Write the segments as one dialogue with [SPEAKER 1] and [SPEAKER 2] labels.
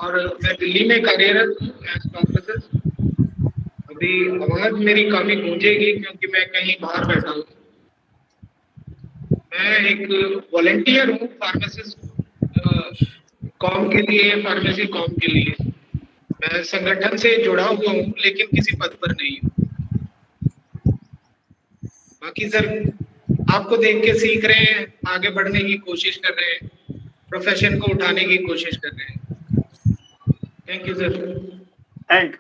[SPEAKER 1] और मैं दिल्ली में कार्यरत हूँ एज फार्मासिस्ट। अभी आवाज मेरी काफी गूंजेगी क्योंकि मैं कहीं बाहर बैठा हूँ। मैं एक वॉलंटियर हूँ फार्मासिस्ट कॉम के लिए, फार्मेसी कॉम के लिए। मैं संगठन से जुड़ा हुआ हूँ लेकिन किसी पद पर नहीं हूँ। बाकी सर आपको देख के सीख रहे हैं, आगे बढ़ने की कोशिश कर रहे हैं, प्रोफेशन को उठाने की कोशिश कर रहे हैं। Thank you sir.
[SPEAKER 2] Thank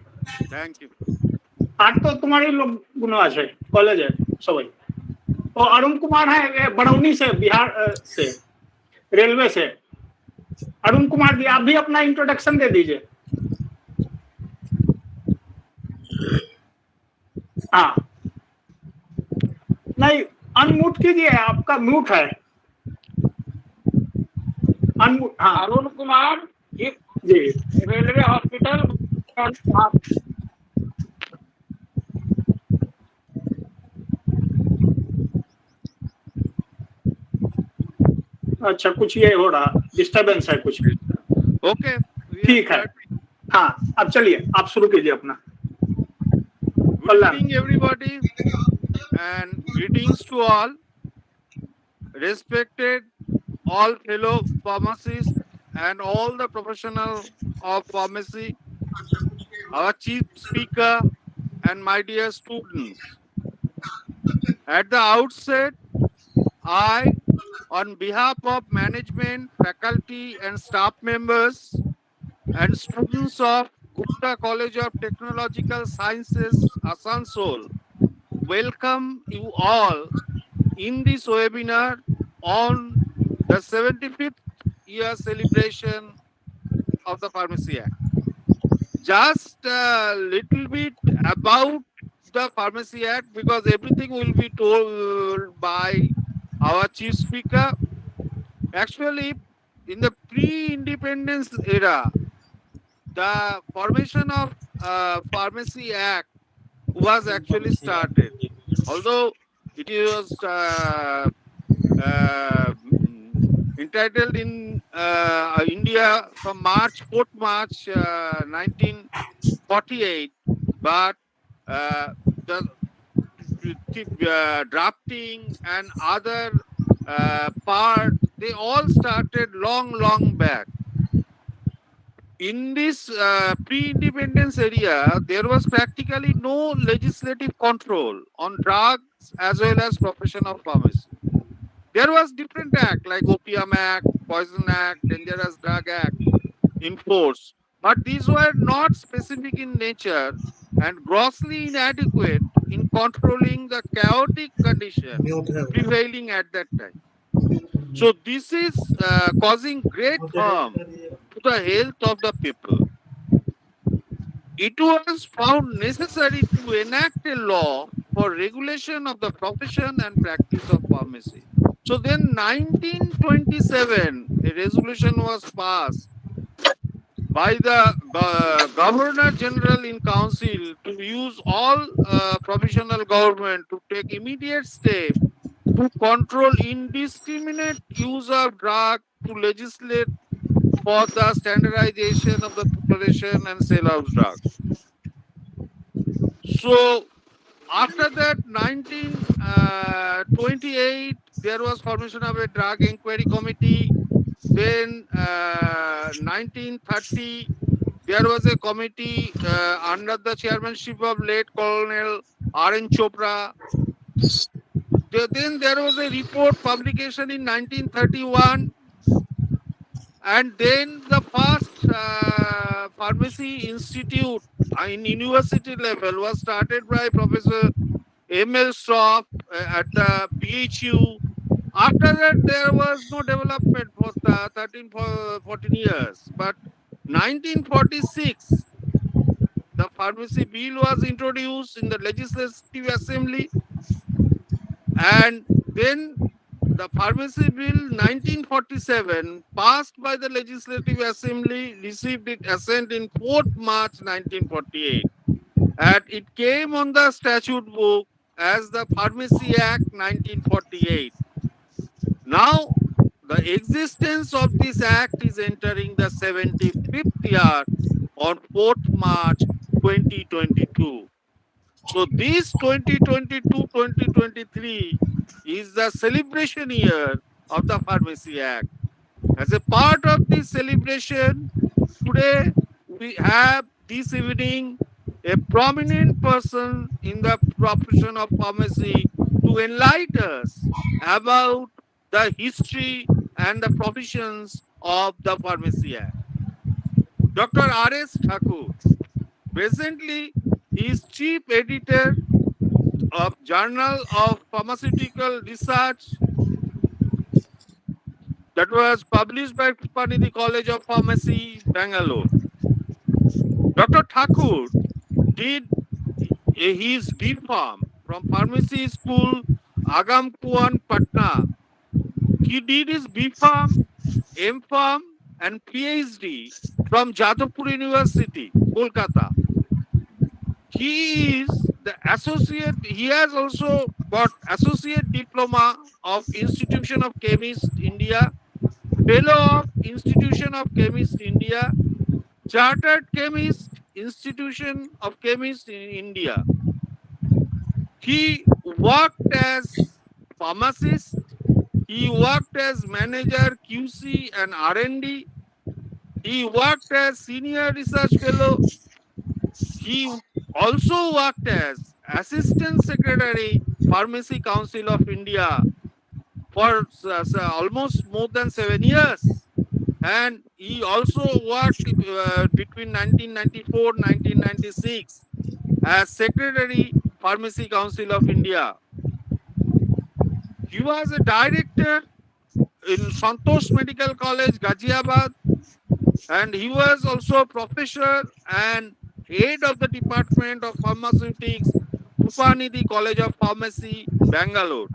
[SPEAKER 2] you.
[SPEAKER 3] आज तो तुम्हारी लोग गुनवास है, कॉलेज है सभी। और अरुण कुमार है बरौनी से, बिहार से, रेलवे से। अरुण कुमार जी आप भी अपना इंट्रोडक्शन दे दीजिए। हाँ नहीं, अनम्यूट कीजिए, आपका म्यूट है। अनम्यूट। हाँ
[SPEAKER 4] अरुण कुमार
[SPEAKER 3] जी,
[SPEAKER 4] रेलवे हॉस्पिटल।
[SPEAKER 3] अच्छा कुछ ये हो रहा, डिस्टरबेंस है कुछ।
[SPEAKER 2] ओके
[SPEAKER 3] ठीक है। हाँ अब चलिए आप शुरू कीजिए अपना।
[SPEAKER 2] Good evening everybody and greetings to all. Respected all fellow pharmacists and all the professionals of pharmacy, our chief speaker and my dear students. At the outset, I, on behalf of management, faculty and staff members and students of Gupta College of Technological Sciences Asansol, welcome you all in this webinar on the 75th year celebration of the Pharmacy Act. Just a little bit about the Pharmacy Act because everything will be told by our chief speaker. Actually, in the pre-independence era, the formation of Pharmacy Act was actually started. Although it was entitled in India from March 1948, but the drafting and other part, they all started long back. In this pre-independence area, there was practically no legislative control on drugs as well as profession of pharmacy. There was different act like Opium Act, Poison Act, Dangerous Drug Act in force, but these were not specific in nature and grossly inadequate in controlling the chaotic condition prevailing at that time. So this is causing great harm to the health of the people. It was found necessary to enact a law for regulation of the profession and practice of pharmacy. So then 1927, a resolution was passed by the Governor General in Council to use all provisional government to take immediate steps to control indiscriminate use of drug, to legislate for the standardization of the preparation and sale of drugs. So after that, 1928, there was formation of a drug inquiry committee. Then 1930, there was a committee under the chairmanship of late Colonel R N Chopra. Then there was a report publication in 1931. And then the first pharmacy institute in university level was started by Professor M.L. Stroff at the PHU. After that, there was no development for 14 years. But 1946, the pharmacy bill was introduced in the Legislative Assembly. And then the Pharmacy Bill 1947 passed by the Legislative Assembly received its assent in 4th March 1948 and it came on the statute book as the Pharmacy Act 1948. Now the existence of this act is entering the 75th year on 4th March 2022. So this 2022-2023 is the celebration year of the Pharmacy Act. As a part of this celebration, today we have this evening a prominent person in the profession of pharmacy to enlighten us about the history and the provisions of the Pharmacy Act. Dr. R S Thakur, presently he is chief editor of Journal of Pharmaceutical Research that was published by Krupanidhi College of Pharmacy, Bengal. Dr. Thakur did his B.Pharm from Pharmacy School, Agamkuan, Patna. He did his B.Pharm, M.Pharm and PhD from Jadavpur University, Kolkata. He has also got Associate Diploma of Institution of Chemists, India, Fellow of Institution of Chemists, India, Chartered Chemist, Institution of Chemists in India. He worked as pharmacist. He worked as manager QC and R&D. He worked as senior research fellow. He also worked as assistant secretary, Pharmacy Council of India for almost more than 7 years. And he also worked between 1994-1996 as Secretary, Pharmacy Council of India. He was a director in Santosh Medical College, Ghaziabad, and he was also a professor and head of the Department of Pharmaceutics, Krupanidhi College of Pharmacy, Bangalore.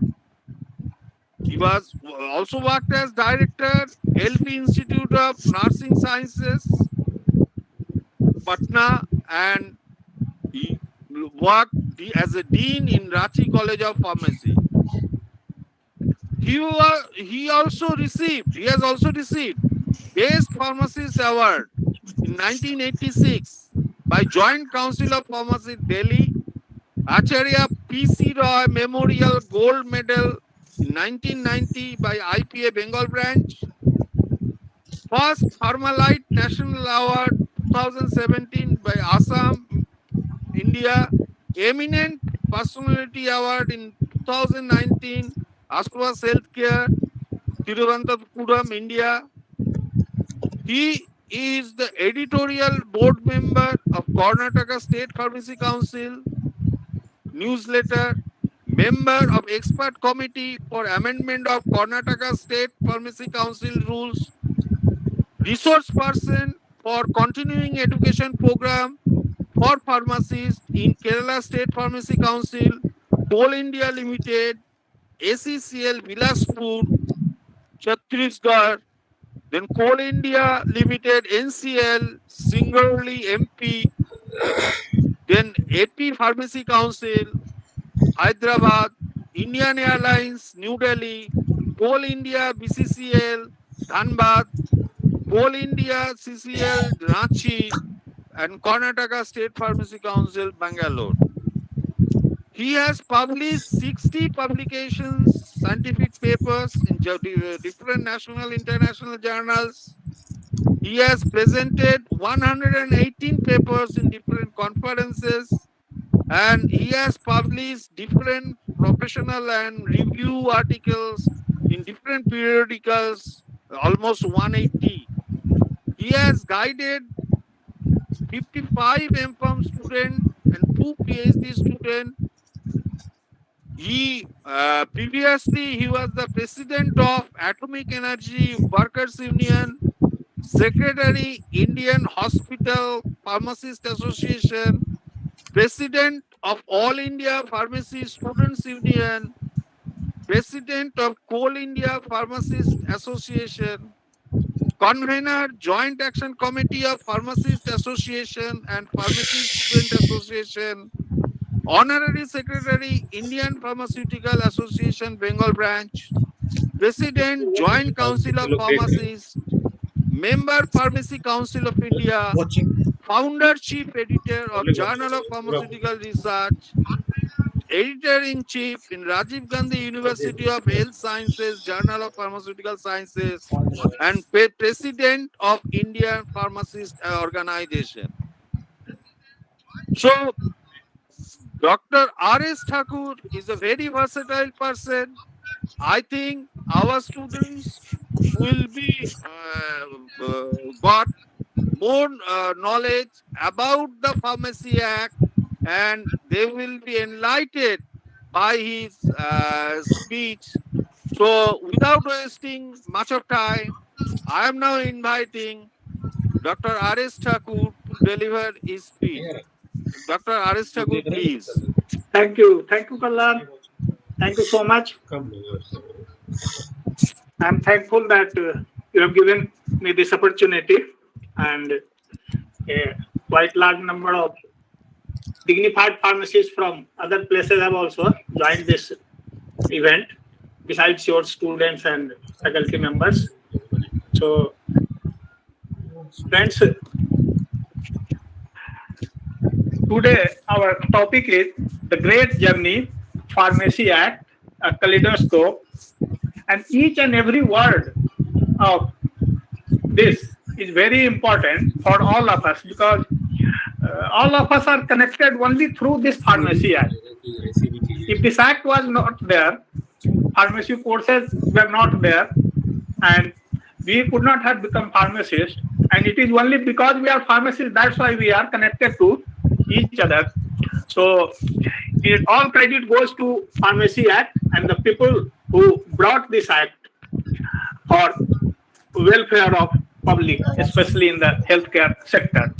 [SPEAKER 2] He was also worked as director, LP Institute of Nursing Sciences, Patna, and he worked as a dean in Ranchi College of Pharmacy. He has also received Best Pharmacist Award in 1986 by Joint Council of Pharmacy, Delhi, Acharya P.C. Roy Memorial Gold Medal in 1990 by IPA Bengal branch, first PharmaLite National Award 2017 by Assam, India, Eminent Personality Award in 2019, Ashwas Healthcare, Thiruvananthapuram, India. He is the editorial board member of Karnataka State Pharmacy Council, newsletter, member of expert committee for amendment of Karnataka State Pharmacy Council rules, resource person for continuing education program for pharmacists in Kerala State Pharmacy Council, Coal India Limited, ACCL Bilaspur, Chhattisgarh, then Coal India Limited, NCL, Singrauli MP, then AP Pharmacy Council, Hyderabad, Indian Airlines, New Delhi, Coal India BCCL, Dhanbad, Coal India CCL, Ranchi, and Karnataka State Pharmacy Council, Bangalore. He has published 60 publications, scientific papers in different national, international journals. He has presented 118 papers in different conferences, and he has published different professional and review articles in different periodicals, almost 180. He has guided 55 M.Pharm students and 2 PhD students. Previously he was the president of Atomic Energy Workers Union, secretary Indian Hospital Pharmacist Association, president of All India Pharmacy Students Union, president of Coal India Pharmacist Association, convener Joint Action Committee of Pharmacist Association and Pharmacy Student Association, honorary secretary Indian Pharmaceutical Association Bengal branch, President, Joint Council of Pharmacists, Member, Pharmacy Council of India, Founder, Chief Editor of Journal of Pharmaceutical Research, Editor-in-Chief in Rajiv Gandhi University of Health Sciences, Journal of Pharmaceutical Sciences, and President of Indian Pharmacist Organization. So, Dr. R S Thakur is a very versatile person. I think our students will be got more knowledge about the Pharmacy Act, and they will be enlightened by his speech. So, without wasting much of time, I am now inviting Dr. R S Thakur to deliver his speech. Dr. R S Thakur, please.
[SPEAKER 3] Thank you, Kalyan. Thank you so much. I'm thankful that you have given me this opportunity, and a quite large number of dignified pharmacists from other places have also joined this event, besides your students and faculty members. So, friends, today our topic is the Great Journey, Pharmacy Act, a Kaleidoscope, and each and every word of this is very important for all of us, because all of us are connected only through this Pharmacy Act. If this act was not there, pharmacy courses were not there, and we could not have become pharmacists. And it is only because we are pharmacists, that's why we are connected to each other. So, all credit goes to Pharmacy Act and the people who brought this act for welfare of public, especially in the healthcare sector.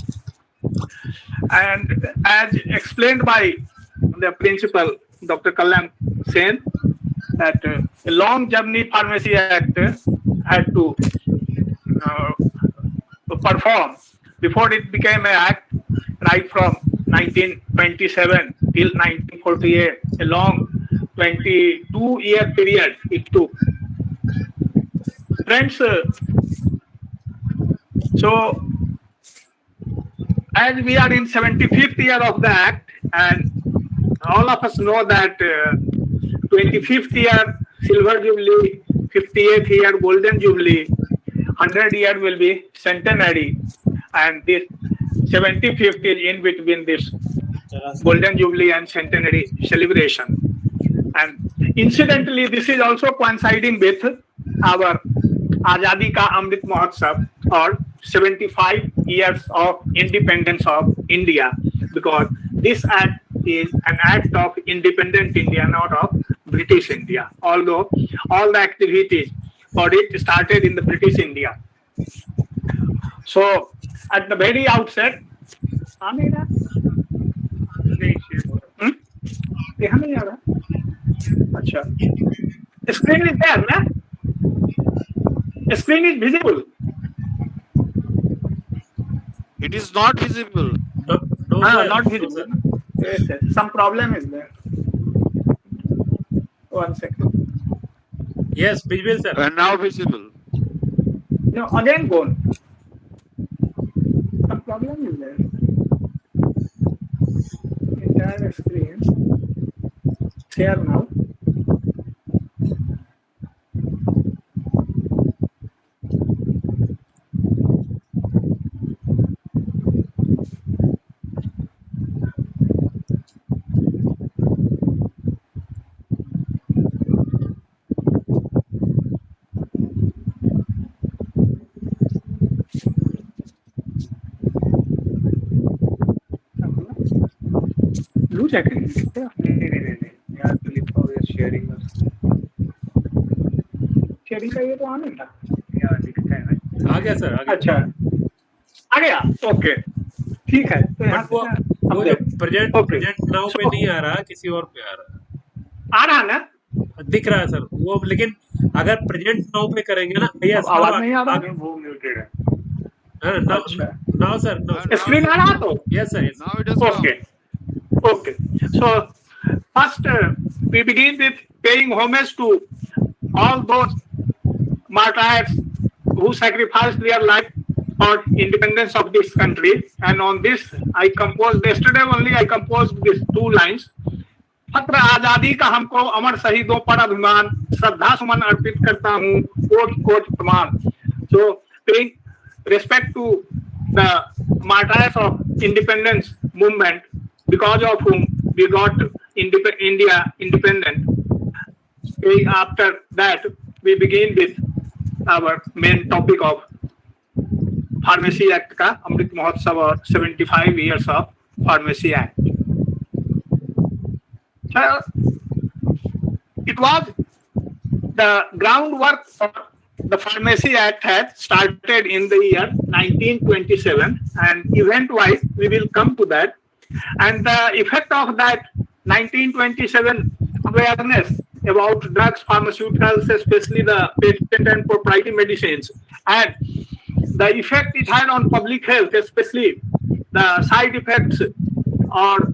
[SPEAKER 3] And as explained by the principal, Dr. Kalyan Sen, that a long journey Pharmacy Act had to perform before it became an act, right from 1927 till 1948, a long 22-year period it took. Friends, so as we are in 75th year of the act, and all of us know that 25th year silver jubilee, 58th year golden jubilee, 100 year will be centenary, and this 75th is in between this golden jubilee and centenary celebration. And incidentally, this is also coinciding with our Azadi Ka Amrit Mahotsav, or 75 years of independence of India, because this act is an act of independent India, not of British India, although all the activities for it started in the British India. So, at the very outset, screen is there, na? Screen is visible.
[SPEAKER 2] It is not visible.
[SPEAKER 3] Not visible. Yes, yes. Some problem is there. 1 second.
[SPEAKER 5] Yes, visible, sir.
[SPEAKER 2] And now visible.
[SPEAKER 3] No, again gone. Some problem is there. Entire screen. Share now. Sharing का ये तो आने था यार, दिखता है ना?
[SPEAKER 5] आ गया सर, आ गया।
[SPEAKER 3] अच्छा, आ गया, ओके, ठीक है। तो यहाँ
[SPEAKER 5] वो जो प्रेजेंट नाउ पे नहीं आ रहा, किसी और पे आ रहा
[SPEAKER 3] ना?
[SPEAKER 5] दिख रहा है सर वो, लेकिन अगर प्रेजेंट नाउ पे करेंगे ना,
[SPEAKER 3] आवाज नहीं आ रहा, वो म्यूटेड है।
[SPEAKER 5] नाउ सर,
[SPEAKER 3] स्क्रीन आ रहा तो?
[SPEAKER 5] Yes sir,
[SPEAKER 2] Now it is
[SPEAKER 3] okay. Okay. So first we begin with paying homage to all those martyrs who sacrificed their life for independence of this country. And on this, I composed yesterday only. I composed these 2 lines. पत्र आजादी का हमको अमर शहीदों पर अभिमान, श्रद्धा सुमन अर्पित करता हूँ, coat coat प्रमाण. So paying respect to the martyrs of independence movement, because of whom we got India independent. After that, we begin with our main topic of Pharmacy Act का अमृत महोत्सव और 75 years of Pharmacy Act. It was the groundwork for the Pharmacy Act had started in the year 1927, and event-wise we will come to that. And the effect of that 1927 awareness about drugs, pharmaceuticals, especially the patent and proprietary medicines, and the effect it had on public health, especially the side effects or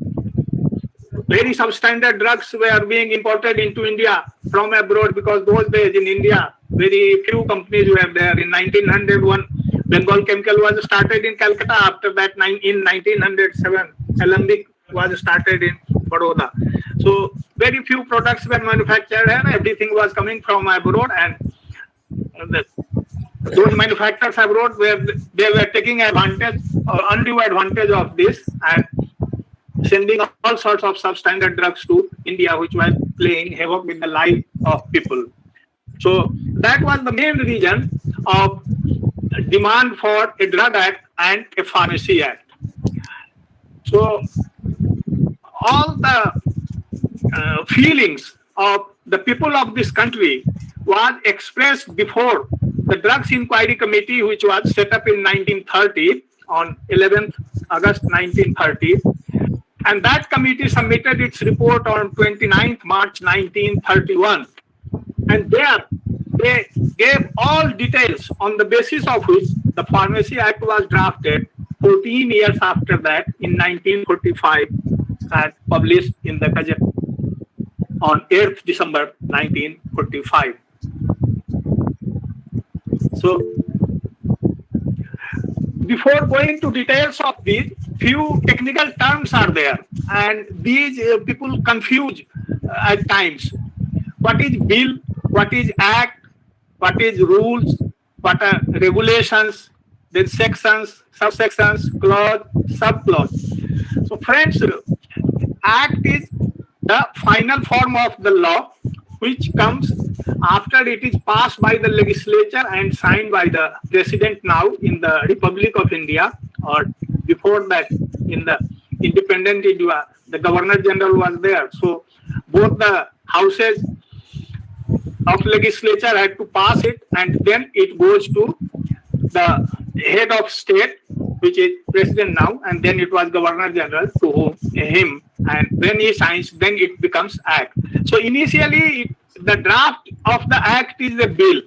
[SPEAKER 3] very substandard drugs were being imported into India from abroad, because those days in India, very few companies were there. In 1901, Bengal Chemical was started in Calcutta. After that, in 1907, Alembic was started in Baroda. So very few products were manufactured and everything was coming from abroad, and those manufacturers abroad they were taking advantage or undue advantage of this and sending all sorts of substandard drugs to India, which was playing havoc with the life of people. So that was the main reason of demand for a drug act and a pharmacy act. So all the feelings of the people of this country was expressed before the Drugs Inquiry Committee, which was set up in 1930 on 11th August 1930. And that committee submitted its report on 29th March 1931. And there they gave all details on the basis of which the Pharmacy Act was drafted 14 years after that in 1945 and published in the Gazette on 8th December 1945. So before going to details of these, few technical terms are there, and these people confuse at times. What is bill? What is act? What is rules? What are regulations? Then sections, subsections, clause, subclause. So friends, act is the final form of the law, which comes after it is passed by the legislature and signed by the president now in the Republic of India, or before that in the independent India, the Governor General was there. So both the houses of legislature had to pass it, and then it goes to the head of state, which is president now, and then it was Governor General to him, and when he signs, then it becomes act. So initially the draft of the act is a bill.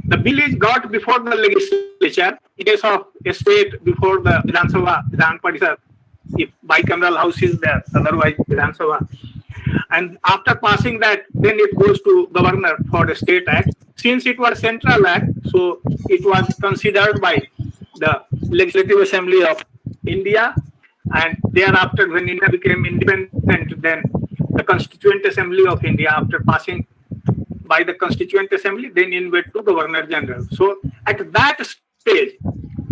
[SPEAKER 3] The bill is brought before the legislature, in case of a state before the Vidhan Sabha, Vidhan Parishad, if bicameral house is there, otherwise Vidhan Sabha. And after passing that, then it goes to governor for the state act. Since it was central act, so it was considered by the Legislative Assembly of India, and thereafter when India became independent, then the Constituent Assembly of India, after passing by the Constituent Assembly, then it went to Governor General. So at that stage,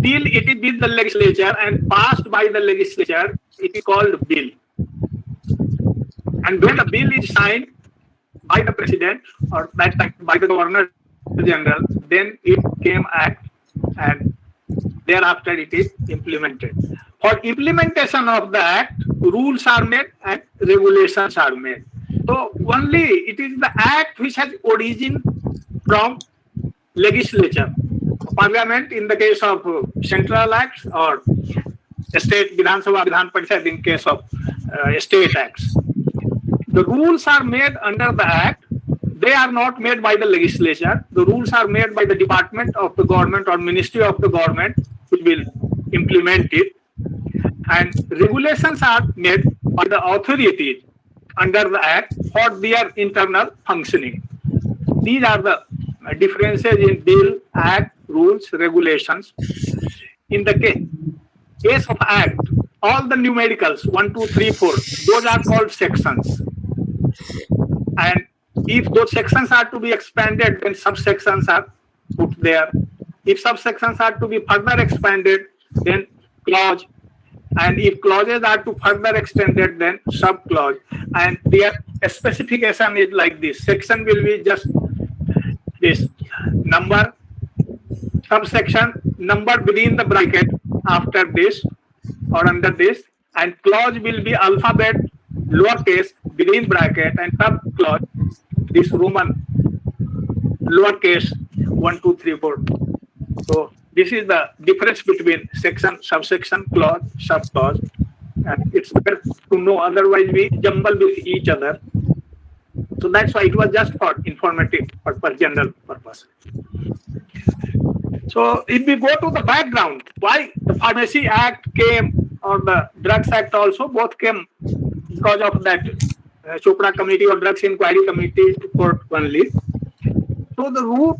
[SPEAKER 3] till it is with the legislature and passed by the legislature, it is called bill. And when the bill is signed by the president or that time by the Governor General, then it came act, and thereafter it is implemented. For implementation of the act, rules are made and regulations are made. So only it is the act which has origin from legislature, parliament in the case of central acts, or state Vidhan Sabha, Vidhan Parishad in case of state acts. The rules are made under the act. They are not made by the legislature. The rules are made by the department of the government or ministry of the government, which will implement it. And regulations are made by the authorities under the act for their internal functioning. These are the differences in bill, act, rules, regulations. In the case of act, all the numericals 1, 2, 3, 4, those are called sections. And if those sections are to be expanded, then subsections are put there. If subsections are to be further expanded, then clause. And if clauses are to further extended, then sub-clause. And their specification is like this. Section will be just this number, subsection, number within the bracket after this or under this, and clause will be alphabet, lowercase, within bracket, and sub-clause, this Roman, lowercase, 1, 2, 3, 4. So this is the difference between section, subsection, clause, sub-clause, and it's better to know, otherwise we jumble with each other. So that's why it was just for informative purpose, general purpose. So if we go to the background, why the Pharmacy Act came, or the Drugs Act also, both came because of that Chopra Committee or Drugs Inquiry Committee report only. So the route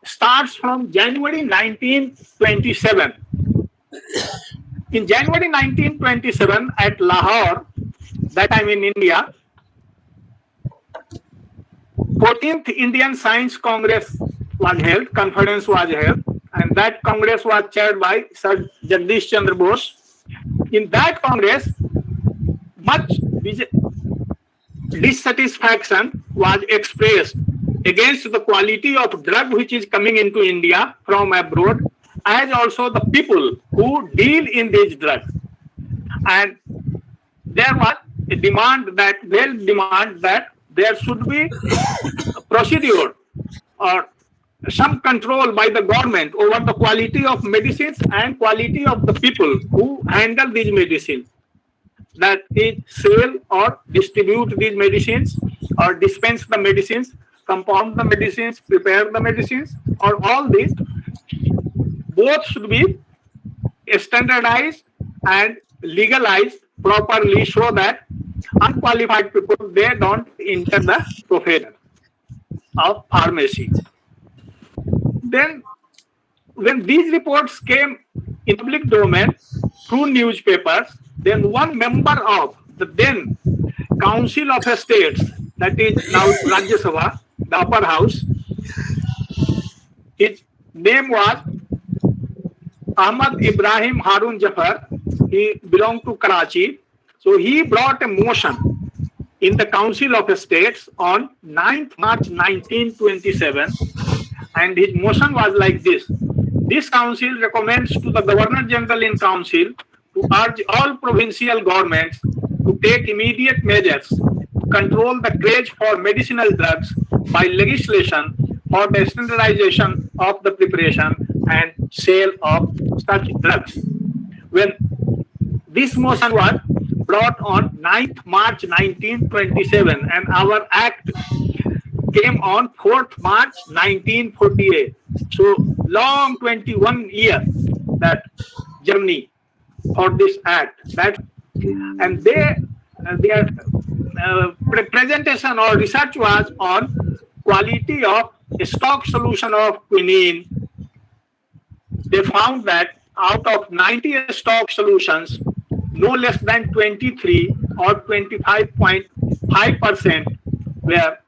[SPEAKER 3] starts from January 1927. In January 1927 at Lahore, that time in India, 14th Indian Science Congress was held, conference was held, and that Congress was chaired by Sir Jagdish Chandra Bose. In that Congress, much dissatisfaction was expressed against the quality of drug which is coming into India from abroad, as also the people who deal in these drugs. And there was a demand that there should be a procedure or some control by the government over the quality of medicines and quality of the people who handle these medicines, that is, sell or distribute these medicines or dispense the medicines, compound the medicines, prepare the medicines, or all these, both should be standardized and legalized properly so that unqualified people, they don't enter the profession of pharmacy. Then when these reports came in public domain through newspapers, then one member of the then Council of States, that is now Rajya Sabha, the upper house, his name was Ahmad Ibrahim Harun Jafar. He belonged to Karachi. So he brought a motion in the Council of States on 9th March 1927, and his motion was like this. This council recommends to the Governor General in Council to urge all provincial governments to take immediate measures to control the craze for medicinal drugs by legislation for the standardization of the preparation and sale of such drugs. When this motion was brought on 9th March 1927, and our act came on 4th March 1948. So long 21 years that journey for this act. And their presentation or research was on quality of stock solution of quinine. They found that out of 90 stock solutions, no less than 23 or 25.5% were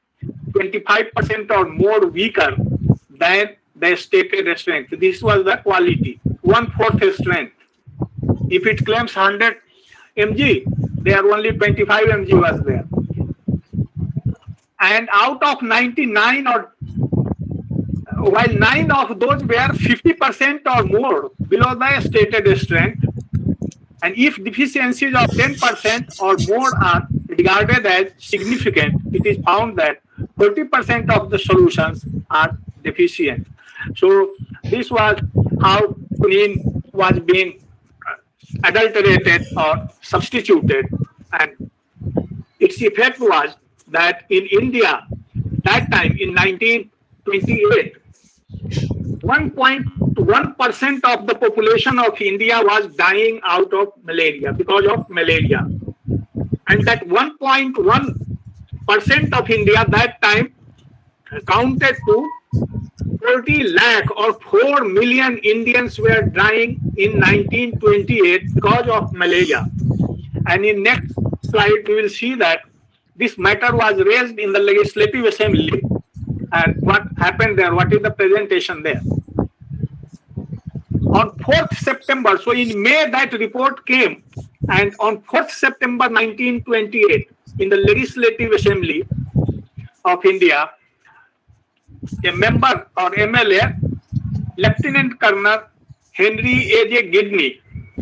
[SPEAKER 3] 25% or more weaker than the stated strength. This was the quality, 1/4 strength. If it claims 100 mg, there only 25 mg was there. And out of 99, or while 9 of those were 50% or more below the stated strength, and if deficiencies of 10% or more are regarded as significant, it is found that 30% of the solutions are deficient. So this was how quinine was being adulterated or substituted, and its effect was that in India, that time in 1928, 1.1% of the population of India was dying out of malaria, because of malaria. And that 1.1% of India that time counted to 40 lakh or 4 million Indians were dying in 1928 because of malaria. And in next slide, we will see that this matter was raised in the Legislative Assembly. And what happened there? What is the presentation there? On 4th September, so in May that report came, and on 4th September 1928, in the Legislative Assembly of India, a member or MLA, Lieutenant Colonel Henry A.J. Gidney,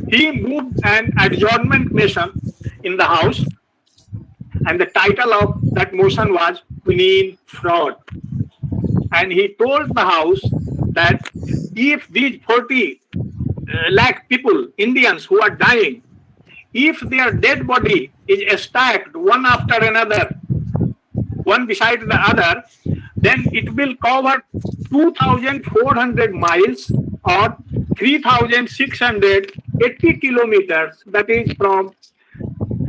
[SPEAKER 3] he moved an adjournment motion in the House, and the title of that motion was Quinine Fraud. And he told the House that if these 40 lakh people, Indians who are dying, if their dead body is stacked one after another, one beside the other, then it will cover 2,400 miles or 3,680 kilometers. That is from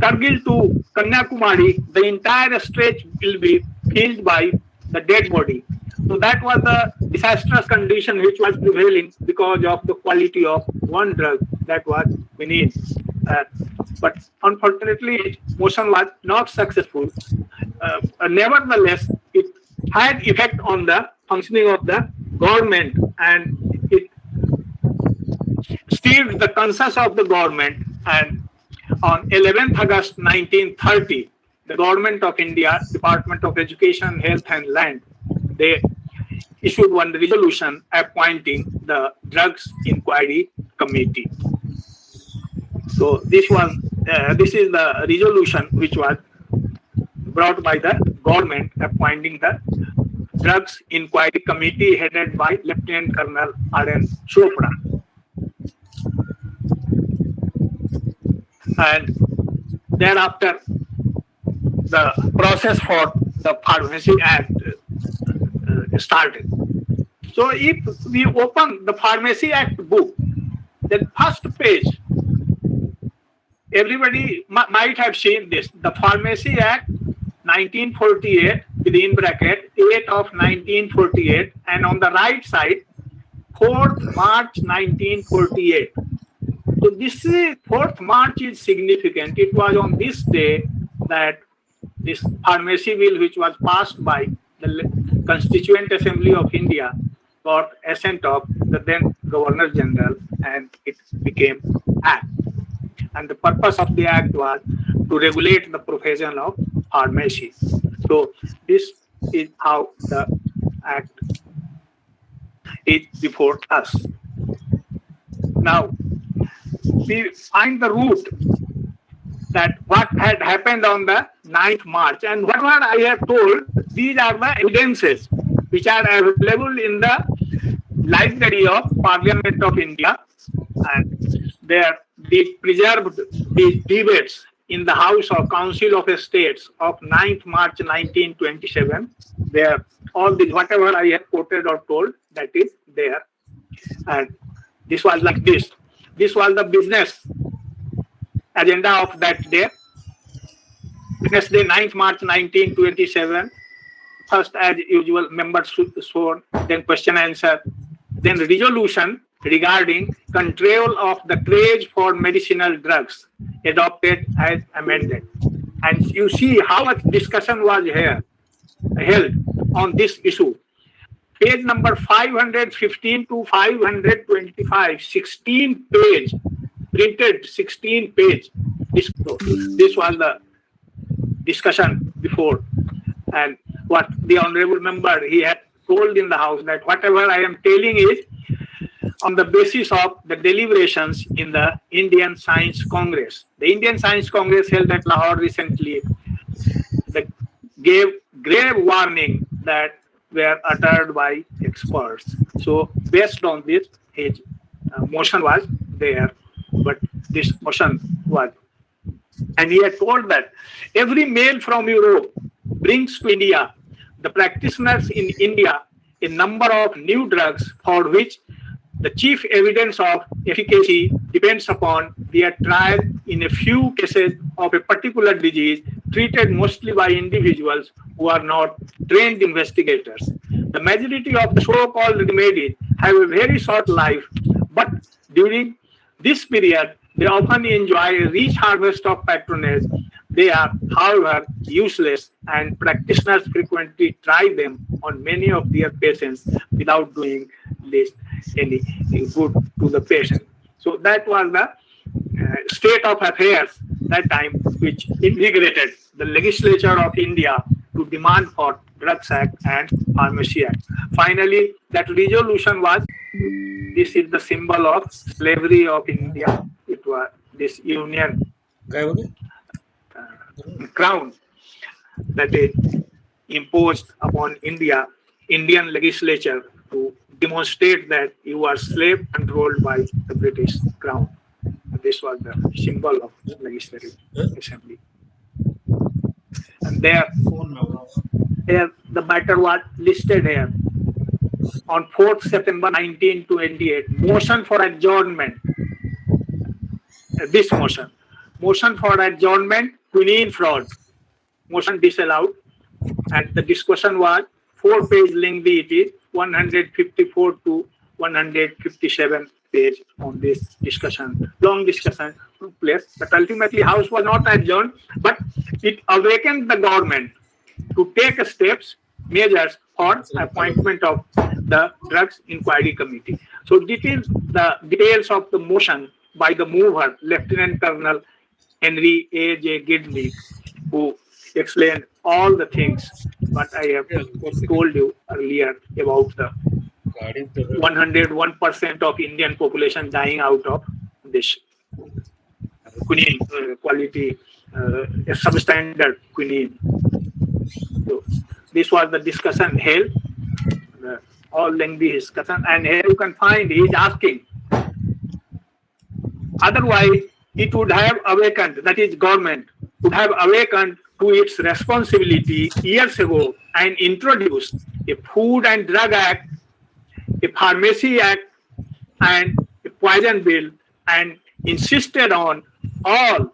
[SPEAKER 3] Kargil to Kanyakumari. The entire stretch will be filled by the dead body. So that was the disastrous condition which was prevailing because of the quality of one drug, that was quinine. But unfortunately, motion was not successful. Nevertheless, it had effect on the functioning of the government, and it stirred the conscience of the government. And on 11th August 1930, the government of India, Department of Education, Health and Land, they issued one resolution appointing the Drugs Inquiry Committee. So this is the resolution which was brought by the government appointing the Drugs Inquiry Committee headed by Lieutenant Colonel R.N. Chopra. And thereafter, the process for the Pharmacy Act started. So if we open the Pharmacy Act book, the first page, everybody might have seen this, the Pharmacy Act 1948, within bracket, 8 of 1948, and on the right side, 4th March 1948. So this 4th March is significant. It was on this day that this Pharmacy Bill, which was passed by the Constituent Assembly of India, got assent of the then Governor General, and it became Act. And the purpose of the Act was to regulate the profession of pharmacy. So this is how the Act is before us. Now, we find the root that what had happened on the 9th March. And whatever I have told, these are the evidences which are available in the Library of Parliament of India. And they preserved these debates in the House or Council of Estates of 9th March 1927. There, all this, whatever I have quoted or told, that is there. And this was like this. This was the business agenda of that day. Business day, 9th March 1927. First, as usual, members sworn, then question answer, then resolution regarding control of the craze for medicinal drugs, adopted as amended. And you see how much discussion was here held on this issue. Page number 515 to 525, 16 page, printed 16 page. This was the discussion before. And what the honorable member, he had told in the House that whatever I am telling is on the basis of the deliberations in the Indian Science Congress. The Indian Science Congress held at Lahore recently gave grave warning that were uttered by experts. So based on this, his motion was there, but this motion was. And he had told that every mail from Europe brings to India, the practitioners in India, a number of new drugs for which the chief evidence of efficacy depends upon their trial in a few cases of a particular disease treated mostly by individuals who are not trained investigators. The majority of the so-called remedies have a very short life, but during this period, they often enjoy a rich harvest of patronage. They are, however, useless, and practitioners frequently try them on many of their patients without doing this any good to the patient. So that was the state of affairs that time, which invigorated the legislature of India to demand for Drugs Act and Pharmacy Act. Finally, that resolution was, this is the symbol of slavery of India. It was this union crown that is imposed upon Indian legislature to demonstrate that you are slave controlled by the British crown. This was the symbol of legislative assembly. And there the matter was listed here. On 4th September 1928, motion for adjournment. This motion for adjournment, quinine fraud. Motion disallowed, and the discussion was 4-page lengthy. It is 154 to 157 page on this discussion. Long discussion took place, but ultimately House was not adjourned, but it awakened the government to take measures for appointment of the Drugs Inquiry Committee. So this is the details of the motion by the mover, Lieutenant Colonel Henry A.J. Gidney, who explained all the things what I have told you earlier about the 101% of Indian population dying out of this quinine quality, substandard quinine. So this was the discussion held, all lengthy discussion, and here you can find he is asking. Otherwise, it would have awakened, that is government, would have awakened to its responsibility years ago and introduced a Food and Drug Act, a Pharmacy Act, and a Poison Bill, and insisted on all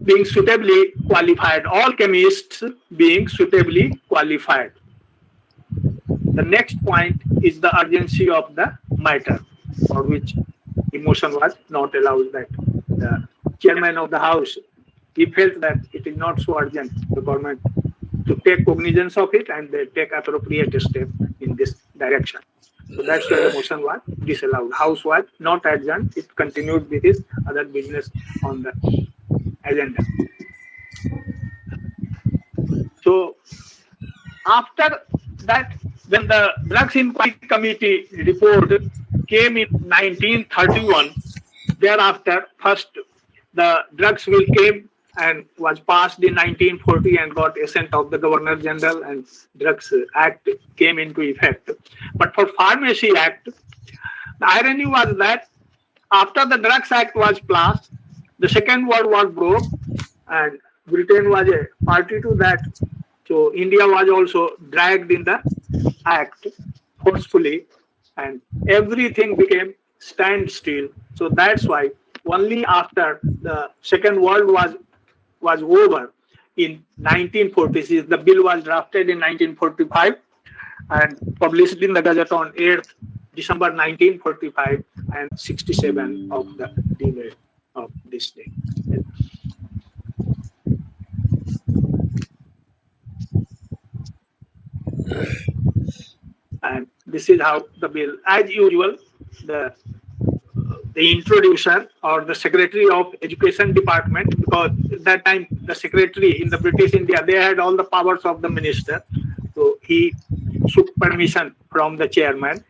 [SPEAKER 3] being suitably qualified, all chemists being suitably qualified. The next point is the urgency of the matter, for which emotion was not allowed. That the chairman of the House, he felt that it is not so urgent, the government to take cognizance of it and they take appropriate step in this direction. So that's why the motion was disallowed. House was not adjourned, it continued with its other business on the agenda. So after that, when the Drugs Inquiry Committee report came in 1931, thereafter first the drugs bill came and was passed in 1940 and got assent of the Governor General, and Drugs Act came into effect. But for Pharmacy Act, the irony was that after the Drugs Act was passed, the Second World War broke and Britain was a party to that. So India was also dragged in the act forcefully and everything became standstill. So that's why only after the Second World was over in 1946, the bill was drafted in 1945 and published in the Gazette on 8th December 1945 and 67 of the delay of this day. And this is how the bill, as usual, the introducer or the Secretary of Education Department, because at that time the Secretary in the British India, they had all the powers of the minister. So he took permission from the chairman.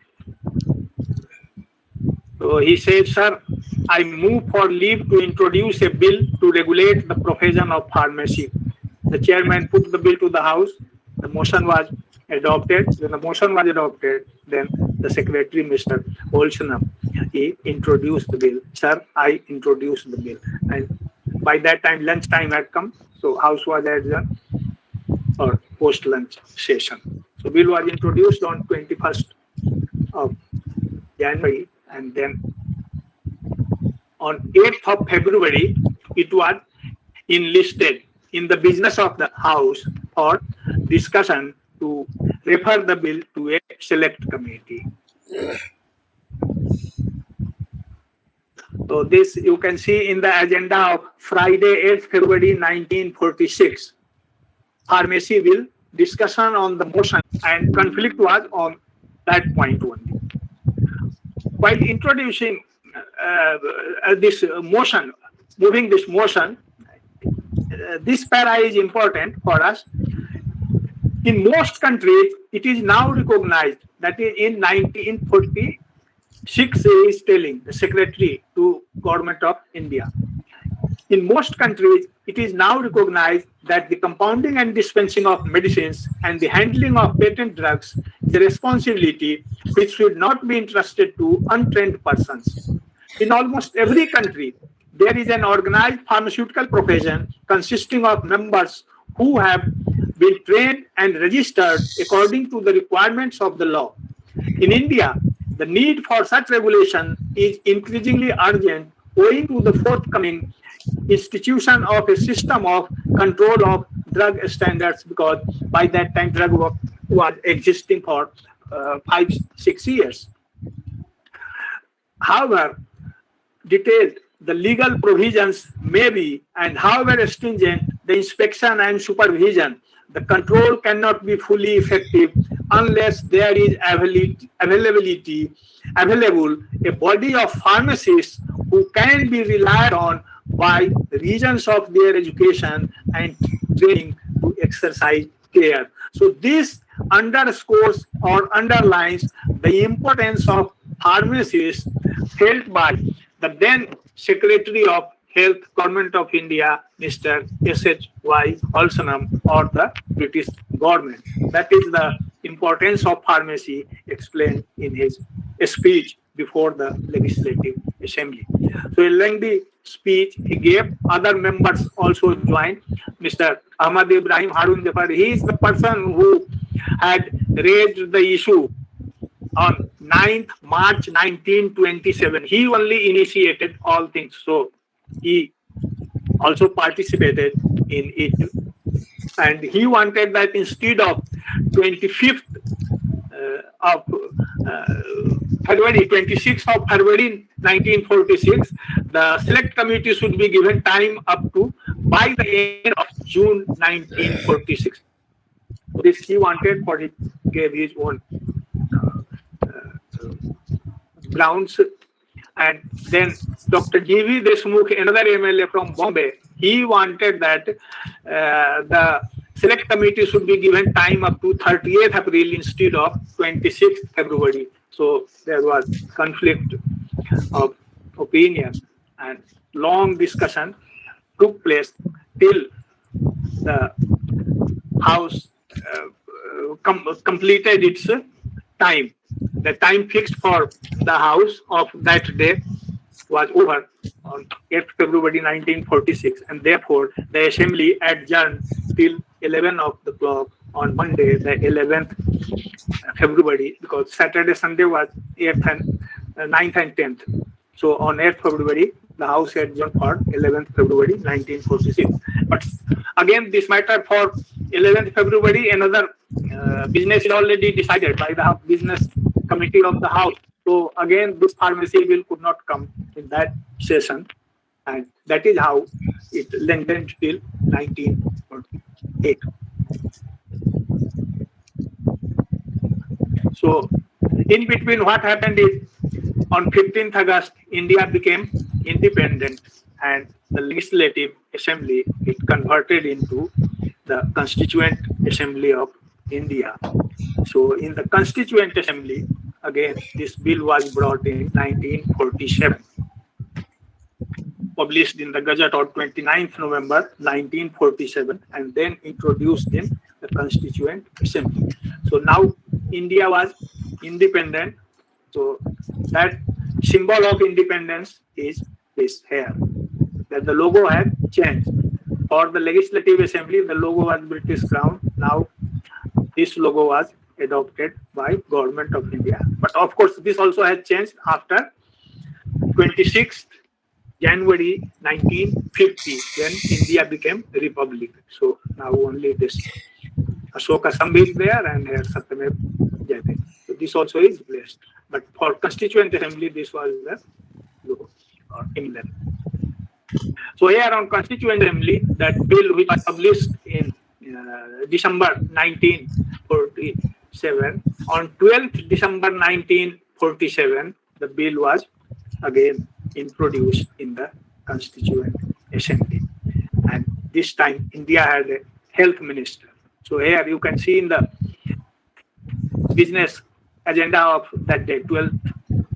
[SPEAKER 3] So he said, "Sir, I move for leave to introduce a bill to regulate the profession of pharmacy." The chairman put the bill to the House. The motion was adopted. When the motion was adopted, then the Secretary, Mr. Olsenham, he introduced the bill. "Sir, I introduced the bill." And by that time, lunch time had come. So House was adjourned or post-lunch session. So bill was introduced on 21st of January, and then on 8th of February, it was enlisted in the business of the House for discussion to refer the bill to a select committee. So this you can see in the agenda of Friday, 8th February 1946. Pharmacy bill, discussion on the motion, and conflict was on that point only. While introducing this motion, moving this motion, this para is important for us. In most countries, it is now recognized that in 1946 is telling the secretary to Government of India. In most countries, it is now recognized that the compounding and dispensing of medicines and the handling of patent drugs is a responsibility which should not be entrusted to untrained persons. In almost every country, there is an organized pharmaceutical profession consisting of members who have been trained and registered according to the requirements of the law. In India, the need for such regulation is increasingly urgent owing to the forthcoming institution of a system of control of drug standards, because by that time drug was existing for 5-6 years. However detailed the legal provisions may be, and however stringent the inspection and supervision, the control cannot be fully effective unless there is available a body of pharmacists who can be relied on by the reasons of their education and training to exercise care. So this underscores or underlines the importance of pharmacists held by the then Secretary of Health, Government of India, Mr. S.H.Y. Walsingham, or the British government. That is the importance of pharmacy explained in his speech before the Legislative Assembly. So a lengthy speech he gave. Other members also joined. Mr. Ahmad Ibrahim Harun Jafar, he is the person who had raised the issue on 9th March 1927. He only initiated all things. So he also participated in it. And he wanted that instead of 25th of February, 26th of February 1946, the select committee should be given time up to by the end of June 1946. This he wanted, but he gave his own grounds. And then Dr. G.V. Deshmukh, another MLA from Bombay, he wanted that the select committee should be given time up to 30th April instead of 26th February. So there was conflict of opinion, and long discussion took place till the House completed its time. The time fixed for the House of that day was over on 8th February 1946, and therefore the Assembly adjourned till 11 of the clock on Monday, the 11th February, because Saturday, Sunday was 8th and 9th and 10th. So on 8th February, the House adjourned for 11th February 1946. But again, this matter for 11th February, another business is already decided by the business committee of the House. So again, this pharmacy bill could not come in that session, and that is how it lengthened till 1948. So in between, what happened is on 15th August, India became independent, and the Legislative Assembly, it converted into the Constituent Assembly of India. So in the Constituent Assembly, again, this bill was brought in 1947, published in the Gazette on 29th November 1947, and then introduced in the Constituent Assembly. So now India was independent. So that symbol of independence is here. That the logo had changed. For the Legislative Assembly, the logo was British Crown. Now this logo was adopted by Government of India. But of course, this also has changed after 26th January 1950, when India became a republic. So now only this Ashoka Sambhi is there, and here Satyamev Jayate. So this also is placed. But for Constituent Assembly, this was the logo or emblem. So here on Constituent Assembly, that bill which was published in December 1947, on 12th December 1947, the bill was again introduced in the Constituent Assembly. And this time India had a health minister. So here you can see in the business agenda of that day, 12th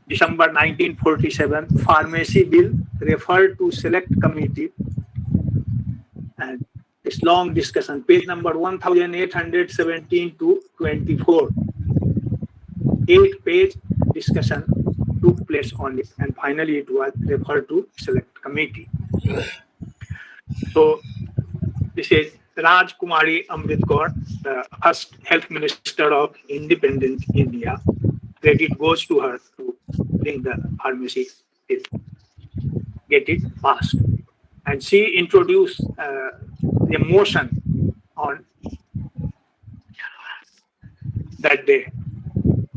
[SPEAKER 3] December 1947, Pharmacy Bill referred to Select Committee, and this long discussion, page number 1817 to 24. 8-page discussion took place on it, and finally it was referred to Select Committee. So this is Raj Kumari Amrit Kaur, the first health minister of independent India. Credit goes to her to bring the pharmacy bill, get it passed. And she introduced the motion on that day,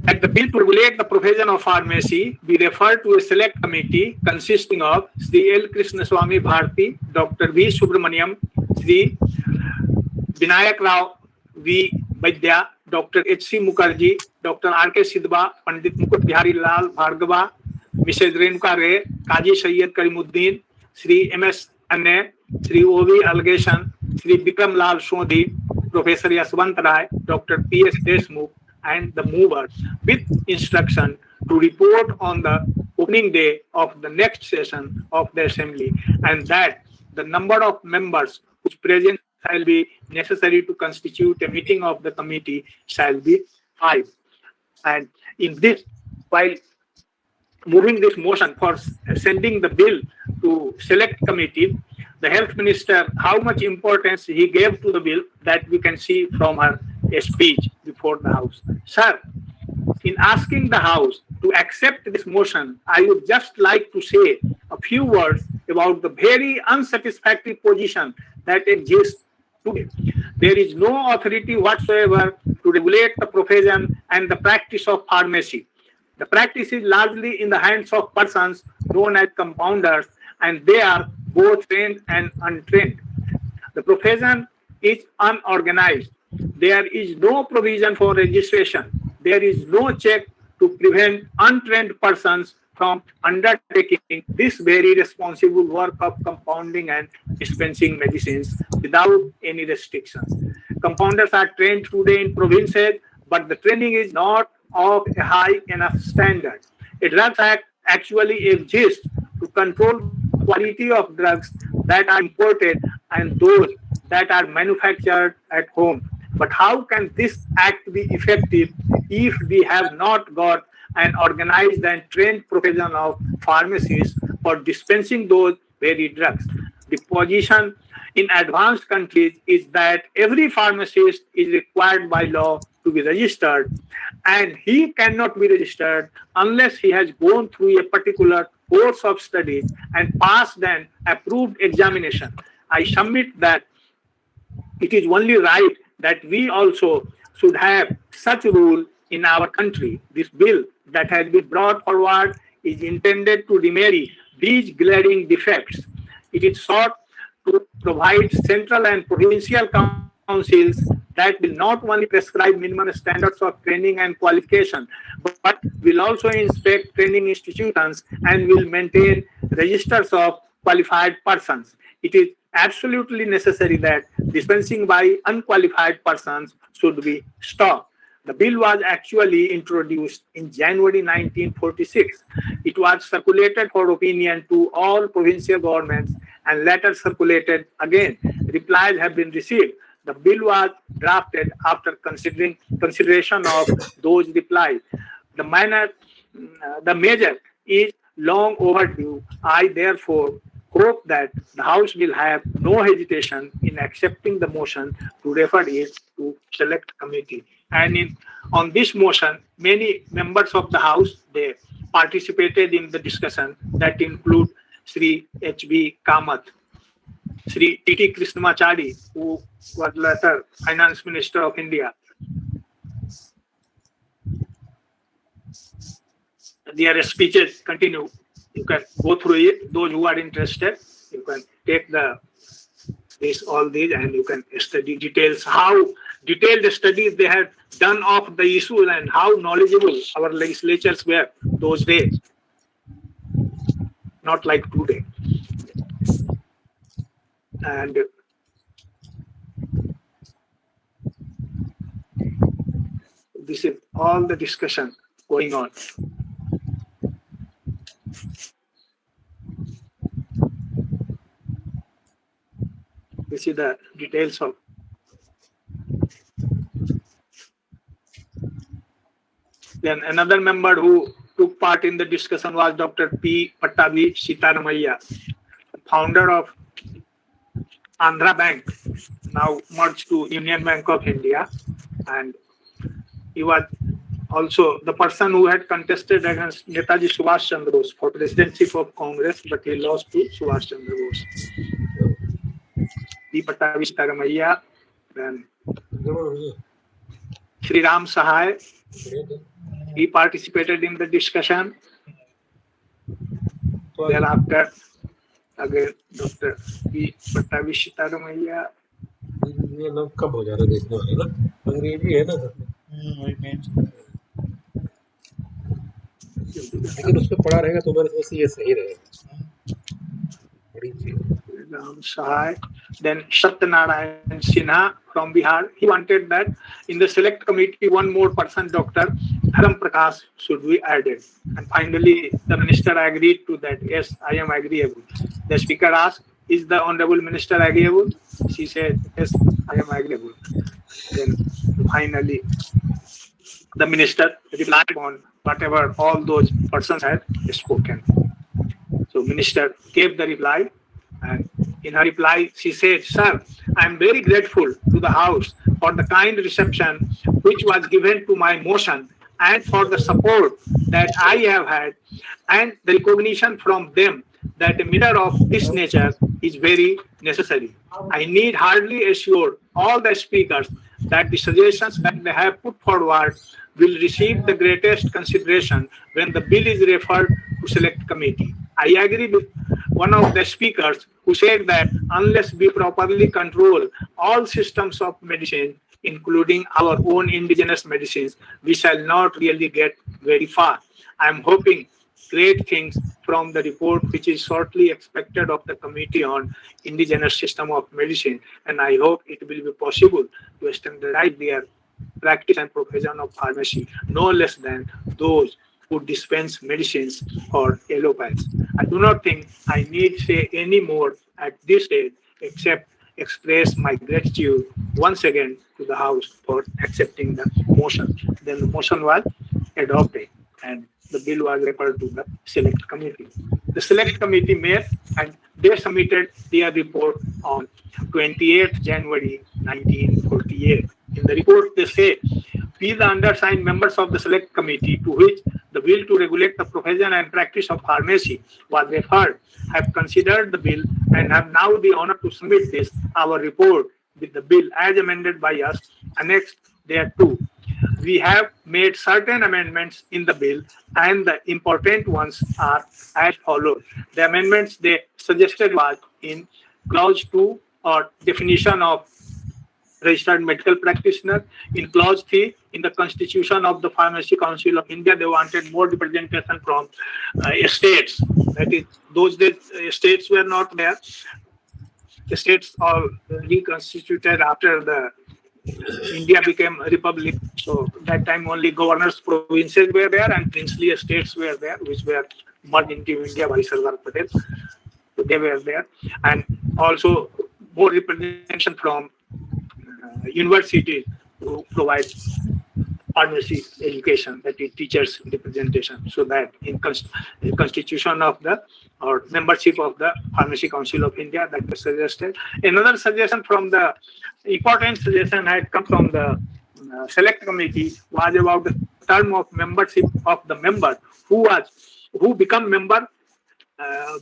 [SPEAKER 3] that the bill to regulate the profession of pharmacy be referred to a select committee consisting of Sri L. Krishnaswamy Bharati, Dr. V. Subramaniam, Sri Vinayak Rao V. Vaidya, Dr. H.C. Mukherjee, Dr. R.K. Sidhwa, Pandit Mukut Bihari Lal Bhargava, Mrs. Renuka Ray, Kaji Sayyid Karimuddin, Sri M.S. Anne, Sri O.V. Algeshan, Sri Bikram Lal Sodhi, Professor Yaswant Rai, Dr. P.S. Deshmukh, and the movers, with instruction to report on the opening day of the next session of the assembly, and that the number of members whose presence shall be necessary to constitute a meeting of the committee shall be 5. And in this, while moving this motion for sending the bill to select committee, the health minister, how much importance he gave to the bill, that we can see from her speech before the House. Sir, in asking the House to accept this motion, I would just like to say a few words about the very unsatisfactory position that exists today. There is no authority whatsoever to regulate the profession and the practice of pharmacy. The practice is largely in the hands of persons known as compounders, and they are both trained and untrained. The profession is unorganized. There is no provision for registration. There is no check to prevent untrained persons from undertaking this very responsible work of compounding and dispensing medicines without any restrictions. Compounders are trained today in provinces, but the training is not of a high enough standard. A Drugs Act actually exists to control the quality of drugs that are imported and those that are manufactured at home. But how can this act be effective if we have not got an organized and trained profession of pharmacists for dispensing those very drugs? The position in advanced countries is that every pharmacist is required by law to be registered, and he cannot be registered unless he has gone through a particular course of studies and passed an approved examination. I submit that it is only right that we also should have such a rule in our country. This bill that has been brought forward is intended to remedy these glaring defects. It is sought to provide central and provincial councils that will not only prescribe minimum standards of training and qualification, but will also inspect training institutions and will maintain registers of qualified persons. It is absolutely necessary that dispensing by unqualified persons should be stopped. The bill was actually introduced in January 1946. It was circulated for opinion to all provincial governments and later circulated again. Replies have been received. The bill was drafted after consideration of those replies. The measure is long overdue. I therefore hope that the House will have no hesitation in accepting the motion to refer it to select committee. And on this motion, many members of the House, they participated in the discussion, that include Sri H.B. Kamath, Sri T.T. Krishnamachari, who was later Finance Minister of India. Their speeches continue. You can go through it. Those who are interested, you can take all these and you can study details, how detailed studies they have done of the issue and how knowledgeable our legislatures were those days. Not like today. And this is all the discussion going on. This is the details of. Then another member who took part in the discussion was Dr. P. Pattabi Sitaramaiah, founder of Andhra Bank, now merged to Union Bank of India, and he was also the person who had contested against Netaji Subhash Chandra Bose for presidency of Congress, but he lost to Subhash Chandra Bose. P. Pattabi Sitaramaiah, then Sri Ram Sahai, he participated in the discussion. Thereafter, again, Dr. P. Pattabi Sitaramaiah.
[SPEAKER 5] ये लोग कब हो जा रहा है देखने वाले ना, अंग्रेजी है ना लेकिन उस पर पढ़ा रहेगा तो मेरे से ये सही रहेगा.
[SPEAKER 3] Ram Sahai. Then Satyanarayan Sinha from Bihar. He wanted that in the select committee one more person, Dr. Dharam Prakash, should be added. And finally, the minister agreed to that. Yes, I am agreeable. The speaker asked, is the honorable minister agreeable? She said, yes, I am agreeable. Then finally, the minister replied on whatever all those persons had spoken. So minister gave the reply, and in her reply she said, sir, I am very grateful to the House for the kind reception which was given to my motion and for the support that I have had and the recognition from them that a matter of this nature is very necessary. I need hardly assure all the speakers that the suggestions that they have put forward will receive the greatest consideration when the bill is referred to select committee. I agree with one of the speakers who said that unless we properly control all systems of medicine, including our own indigenous medicines, we shall not really get very far. I am hoping great things from the report which is shortly expected of the Committee on Indigenous System of Medicine, and I hope it will be possible to standardize their practice and profession of pharmacy no less than those who dispense medicines or allopathies. I do not think I need say any more at this stage except express my gratitude once again to the House for accepting the motion. Then the motion was adopted and the bill was referred to the select committee. The select committee met and they submitted their report on 28th January 1948. In the report, they say, we, the undersigned members of the select committee to which the bill to regulate the profession and practice of pharmacy was referred, have considered the bill and have now the honor to submit this, our report, with the bill as amended by us, annexed thereto. We have made certain amendments in the bill, and the important ones are as follows. The amendments they suggested was in clause 2 or definition of registered medical practitioner. In clause 3, in the constitution of the Pharmacy Council of India, they wanted more representation from states. That is, those days states were not there. The states all reconstituted after the India became a republic. So that time only governors, provinces were there and princely states were there, which were merged into India by Sardar Patel. So they were there. And also more representation from universities who provide pharmacy education, that is teachers representation, so that in constitution of the or membership of the Pharmacy Council of India, that was suggested. Another suggestion from the important suggestion had come from the select committee was about the term of membership of the member who become member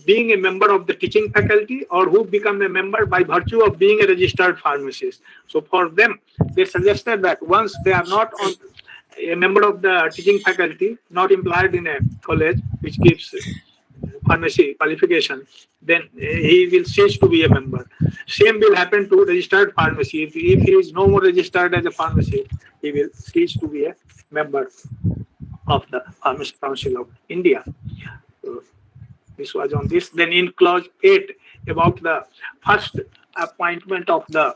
[SPEAKER 3] being a member of the teaching faculty or who become a member by virtue of being a registered pharmacist. So for them, they suggested that once they are not on a member of the teaching faculty, not employed in a college which gives pharmacy qualification, then he will cease to be a member. Same will happen to registered pharmacy. If he is no more registered as a pharmacist, he will cease to be a member of the Pharmacy Council of India. So this was on this. Then in clause 8 about the first appointment of the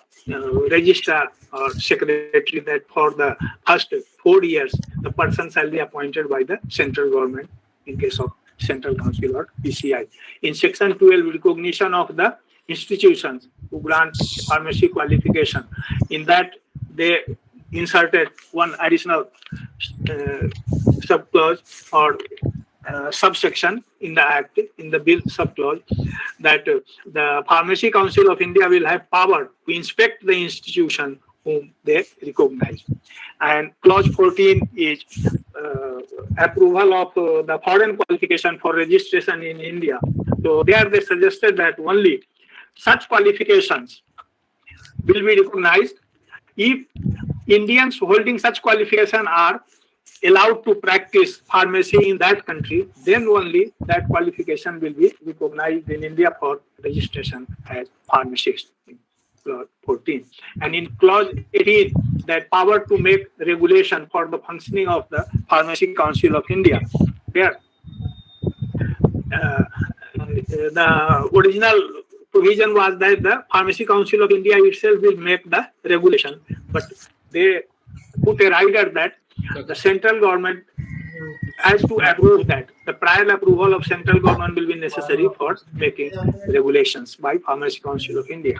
[SPEAKER 3] registrar or secretary, that for the first 4 years the person shall be appointed by the central government in case of Central Council or PCI. In section 12, recognition of the institutions who grant pharmacy qualification. In that they inserted one additional subclause or subsection in the act, in the bill subclause, that the Pharmacy Council of India will have power to inspect the institution whom they recognize. And clause 14 is approval of the foreign qualification for registration in India. So there they suggested that only such qualifications will be recognized if Indians holding such qualification are allowed to practice pharmacy in that country, then only that qualification will be recognized in India for registration as pharmacist. Clause 14. And in clause 18, that power to make regulation for the functioning of the Pharmacy Council of India, where the original provision was that the Pharmacy Council of India itself will make the regulation, but they put a rider that the central government has to approve that. The prior approval of central government will be necessary for making regulations by Pharmacy Council of India.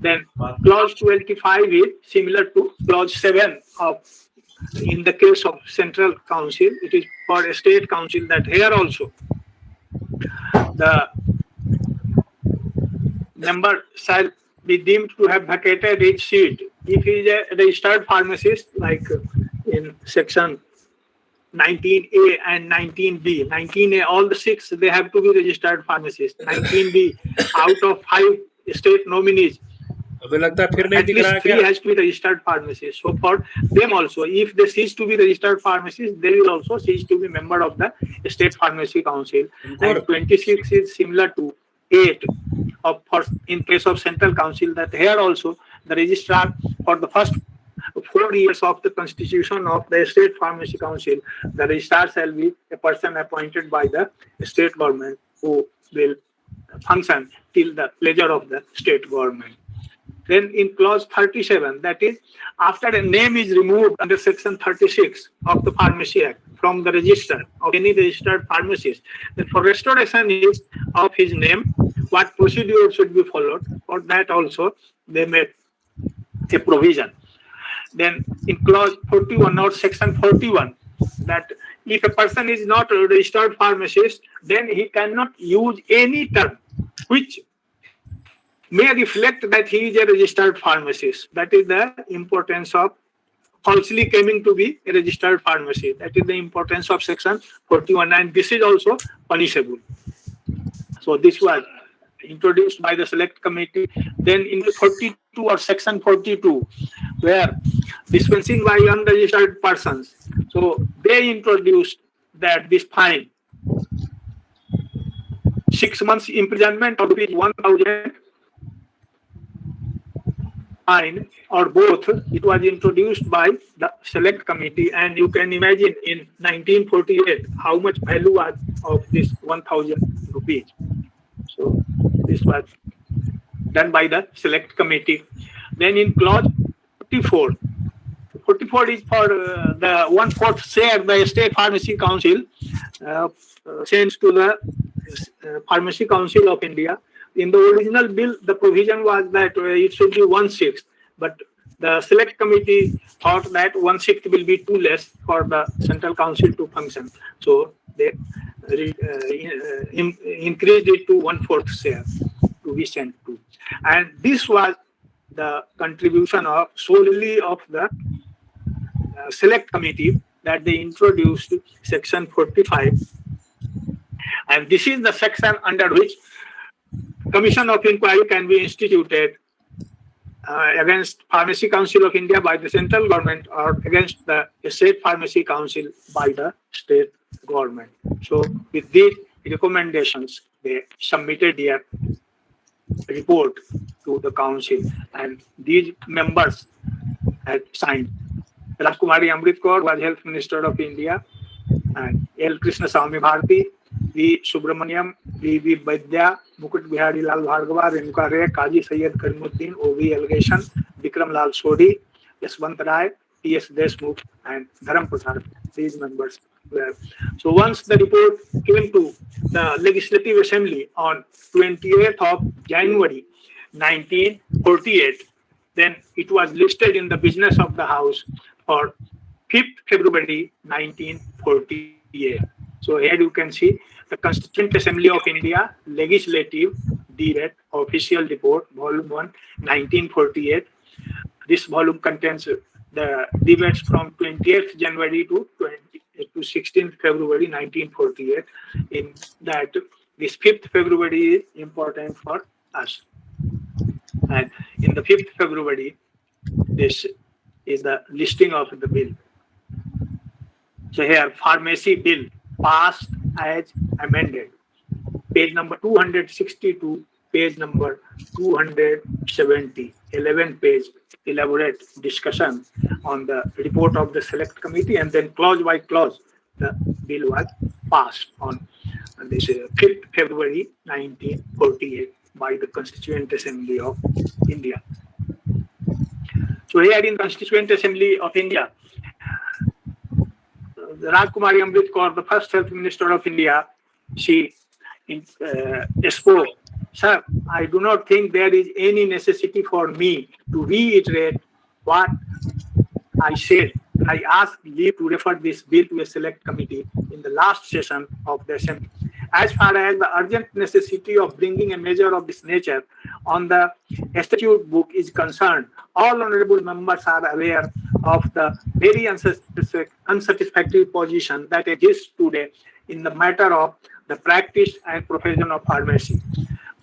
[SPEAKER 3] Then clause 25 is similar to clause 7 of, in the case of Central Council, it is for a state council, that here also the member shall be deemed to have vacated his seat if he is a registered pharmacist, like in section 19A and 19B. 19A, all the 6, they have to be registered pharmacists. 19B, out of 5 state nominees, at least 3 has to be registered pharmacists. So for them also, if they cease to be registered pharmacists, they will also cease to be member of the State Pharmacy Council. And 26 is similar to 8 of, for in case of Central Council, that here also the registrar for the first 4 years of the constitution of the State Pharmacy Council, the registrar shall be a person appointed by the state government who will function till the pleasure of the state government. Then in clause 37, that is, after a name is removed under section 36 of the Pharmacy Act from the register of any registered pharmacist, then for restoration of his name, what procedure should be followed? For that also they made a provision. Then in clause 41 or section 41, that if a person is not a registered pharmacist, then he cannot use any term which may reflect that he is a registered pharmacist. That is the importance of falsely claiming to be a registered pharmacist. That is the importance of section 41, and this is also punishable. So this was introduced by the select committee. Then in the 42 or section 42, where dispensing by unregistered persons, so they introduced that this fine, 6 months imprisonment or 1,000 fine, or both. It was introduced by the select committee, and you can imagine in 1948 how much value was of this 1,000 rupees. So this was done by the select committee. Then in clause 44, 44 is for the 1/4 share the State Pharmacy Council sends to the Pharmacy Council of India. In the original bill, the provision was that it should be 1/6, but the select committee thought that 1/6 will be too less for the Central Council to function. So they increased it to 1/4 share to be sent to. And this was the contribution of solely of the select committee, that they introduced section 45 And this is the section under which Commission of Inquiry can be instituted against Pharmacy Council of India by the central government or against the State Pharmacy Council by the state government. So with these recommendations, they submitted their report to the council, and these members had signed. Rajkumari Amrit Kaur was Health Minister of India, and L. Krishna Swamy Bharati, V. Subramaniam, V. Vaidya, Mukut Bihari Lal Bhargava, Renuka Ray, Kaji Sayyid Karimuddin, O.V. Allegation, Vikram Lal Sodhi, Yaswant Rai, T.S. Deshmukh, and Dharam Prasad. These members were. So once the report came to the Legislative Assembly on 28th of January 1948, then it was listed in the business of the House for 5th February 1948. So here you can see the Constituent Assembly of India Legislative Debate Official Report, Volume 1, 1948. This volume contains the debates from 20th January to 16th February 1948. In that, this 5th February is important for us. And in the 5th February, this is the listing of the bill. So here, Pharmacy Bill passed as amended. Page number 262, page number 270, 11-page elaborate discussion on the report of the select committee, and then clause by clause, the bill was passed on this 5th February 1948 by the Constituent Assembly of India. So here in Constituent Assembly of India, Rajkumari Amrit Kaur, the first Health Minister of India, she spoke, "Sir, I do not think there is any necessity for me to reiterate what I said. I asked leave to refer this bill to a select committee in the last session of the Assembly. As far as the urgent necessity of bringing a measure of this nature on the statute book is concerned, all honorable members are aware of the very unsatisfactory position that exists today in the matter of the practice and profession of pharmacy.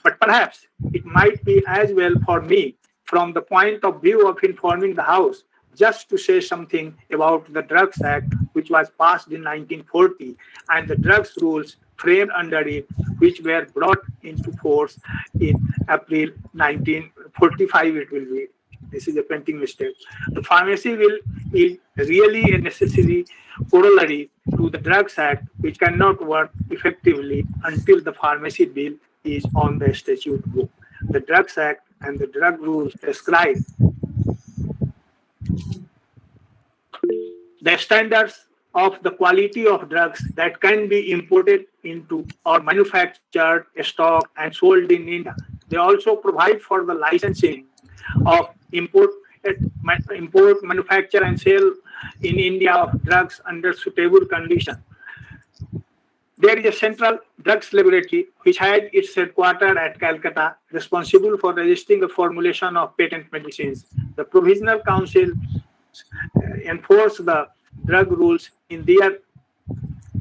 [SPEAKER 3] But perhaps it might be as well for me, from the point of view of informing the House, just to say something about the Drugs Act, which was passed in 1940, and the drugs rules framed under it, which were brought into force in April 1945. It will be. This is a printing mistake. The pharmacy will be really a necessary corollary to the Drugs Act, which cannot work effectively until the pharmacy bill is on the statute book. The Drugs Act and the drug rules prescribe the standards of the quality of drugs that can be imported into or manufactured, stocked, and sold in India. They also provide for the licensing of import, manufacture, and sale in India of drugs under suitable conditions. There is a central drugs laboratory which has its headquarters at Calcutta, responsible for registering the formulation of patent medicines. The Provisional Council enforce the drug rules in their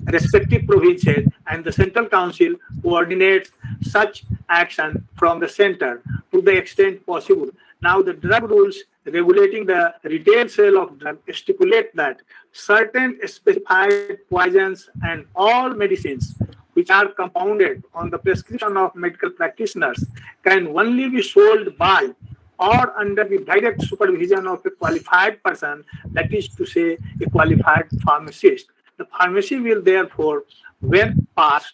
[SPEAKER 3] respective provinces, and the Central Council coordinates such action from the center to the extent possible. Now, the drug rules regulating the retail sale of drugs stipulate that certain specified poisons and all medicines which are compounded on the prescription of medical practitioners can only be sold by or under the direct supervision of a qualified person, that is to say, a qualified pharmacist. The pharmacy will therefore, when passed,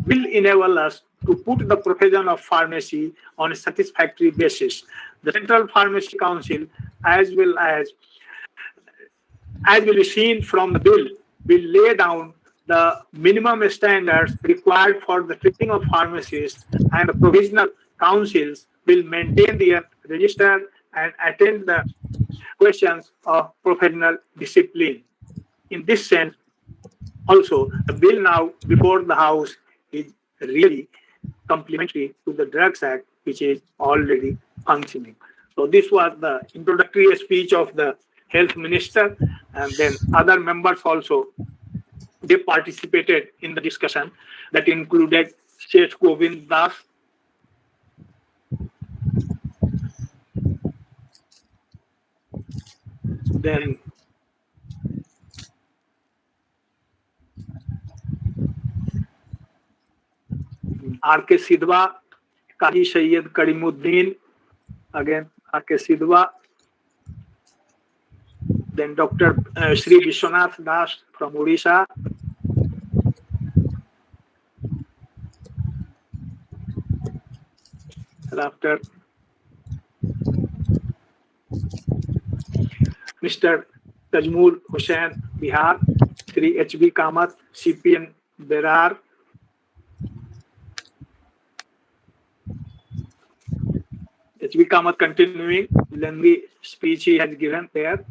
[SPEAKER 3] will enable us to put the profession of pharmacy on a satisfactory basis. The Central Pharmacy Council, as will be seen from the bill, will lay down the minimum standards required for the training of pharmacists, and the provisional councils will maintain their register and attend the questions of professional discipline. In this sense, also, the bill now before the House is really complementary to the Drugs Act, which is already functioning. So this was the introductory speech of the Health Minister, and then other members also they participated in the discussion that included Seth Govind Das, then R K Sidhwa, Kaji Sayyed Karimuddin, again R K Sidhwa, then Dr. Sri Vishwanath Das from Odisha, after Mr. Tajmul Hussain, Bihar, Sri H.B. Kamath, CPN Berar, H.B. Kamath continuing, lengthy speech he has given there,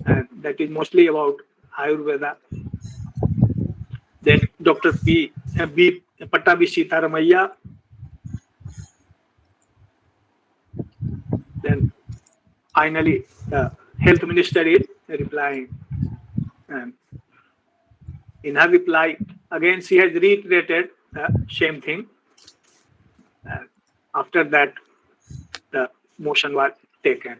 [SPEAKER 3] and that is mostly about Ayurveda. Then Dr. B. Pattabi Sitaramaiya, then finally the health minister is replying, and in her reply again she has reiterated the same thing, and after that the motion was taken.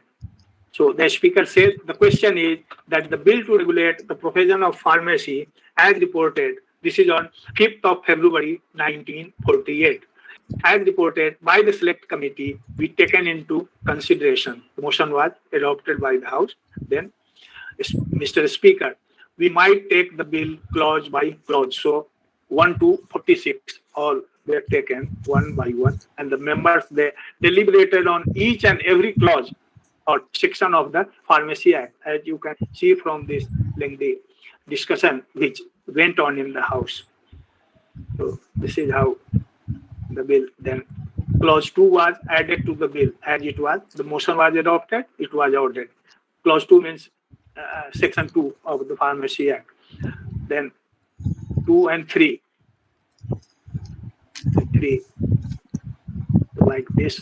[SPEAKER 3] So the speaker says the question is that the bill to regulate the profession of pharmacy as reported, this is on 5th of February 1948, as reported by the select committee, be taken into consideration. The motion was adopted by the House. Then, Mr. Speaker, we might take the bill clause by clause. So 1 to 46, all were taken one by one, and the members, they deliberated on each and every clause or section of the Pharmacy Act, as you can see from this lengthy discussion which went on in the House. So this is how the bill, then clause 2 was added to the bill as it was. The motion was adopted, it was ordered. Clause 2 means section 2 of the Pharmacy Act. Then 2 and 3. 3 like this,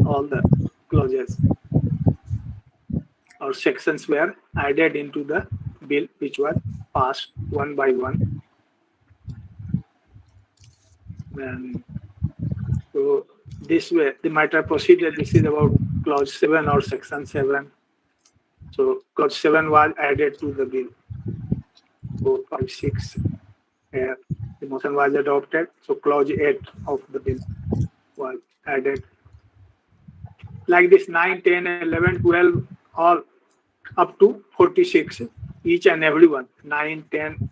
[SPEAKER 3] all the clauses or sections were added into the bill which was passed one by one. And so this way the matter proceeded. This is about clause 7 or section 7. So clause 7 was added to the bill. 4, 5, 6. The motion was adopted. So clause 8 of the bill was added. Like this 9, 10, 11, 12, all up to 46, each and every one. 9, 10,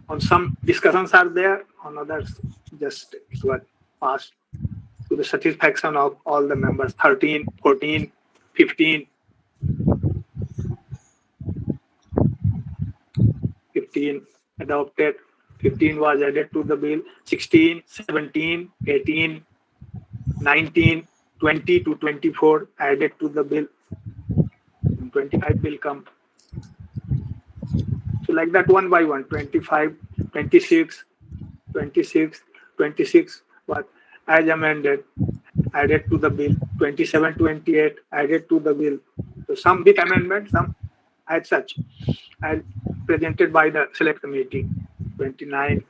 [SPEAKER 3] on some discussions are there, on others just it was passed to the satisfaction of all the members. 13, 14, 15, 15 adopted, 15 was added to the bill, 16, 17, 18, 19, 20 to 24 added to the bill, 25 will come. So like that one by one, 25, 26, 26, 26 was as amended, added to the bill, 27, 28 added to the bill. So some with amendment, some as such, as presented by the select committee. 29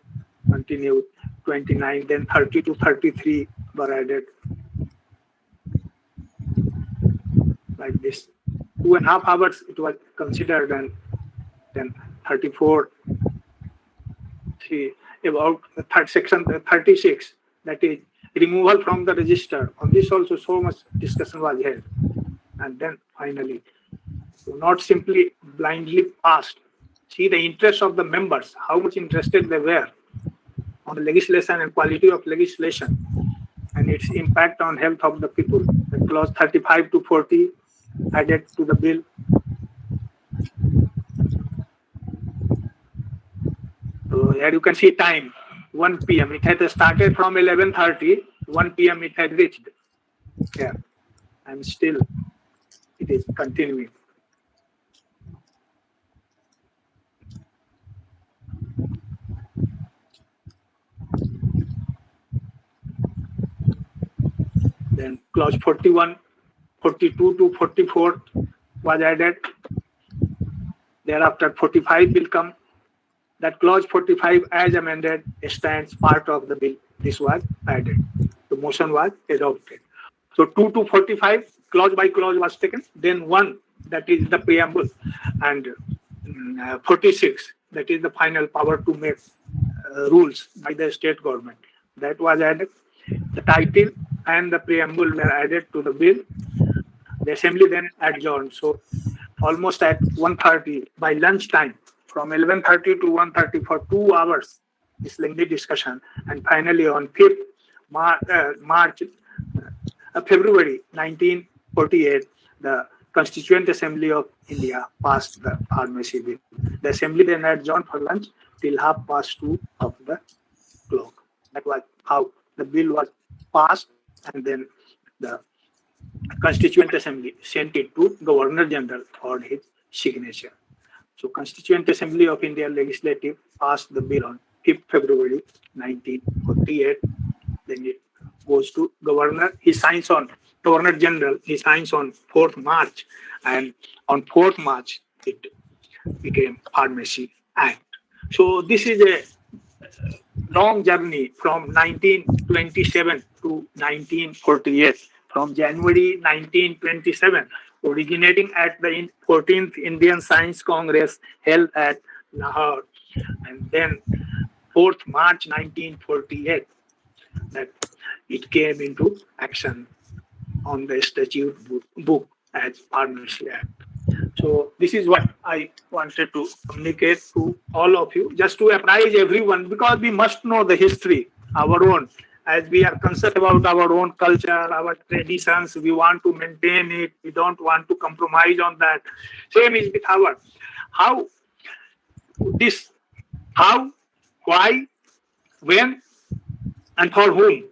[SPEAKER 3] continued, 29, then 30 to 33 were added. Like this. 2.5 hours it was considered, and then 34. See, about the third section, 36, that is removal from the register. On this also so much discussion was held. And then finally, so not simply blindly passed. See the interest of the members, how much interested they were on the legislation and quality of legislation and its impact on health of the people. The clause 35 to 40 added to the bill. So here you can see time, 1 p.m. It had started from 11:30, 1 p.m. it had reached. Yeah, and still it is continuing. Then clause 41, 42 to 44 was added. Thereafter, 45 will come. That clause 45 as amended stands part of the bill. This was added. The motion was adopted. So 2 to 45, clause by clause was taken. Then 1, that is the preamble, and 46, that is the final power to make rules by the state government. That was added. The title and the preamble were added to the bill. The assembly then adjourned. So almost at 1:30 by lunchtime, from 11:30 to 1:30 for 2 hours, this lengthy discussion. And finally on 5th February 1948, the Constituent Assembly of India passed the pharmacy bill. The assembly then adjourned for lunch till 2:30 of the clock. That was how the bill was passed, and then the Constituent Assembly sent it to Governor General for his signature. So Constituent Assembly of India Legislative passed the bill on 5th February 1948. Then it goes to Governor. He signs on, Governor General, he signs on 4th March. And on 4th March, it became Pharmacy Act. So this is a long journey from 1927 to 1948. From January 1927, originating at the 14th Indian Science Congress held at Lahore, and then 4th March 1948, that it came into action on the statute book as Pharmacy Act. So this is what I wanted to communicate to all of you, just to apprise everyone, because we must know the history, our own. As we are concerned about our own culture, our traditions, we want to maintain it. We don't want to compromise on that. Same is with our how, why, when, and for whom.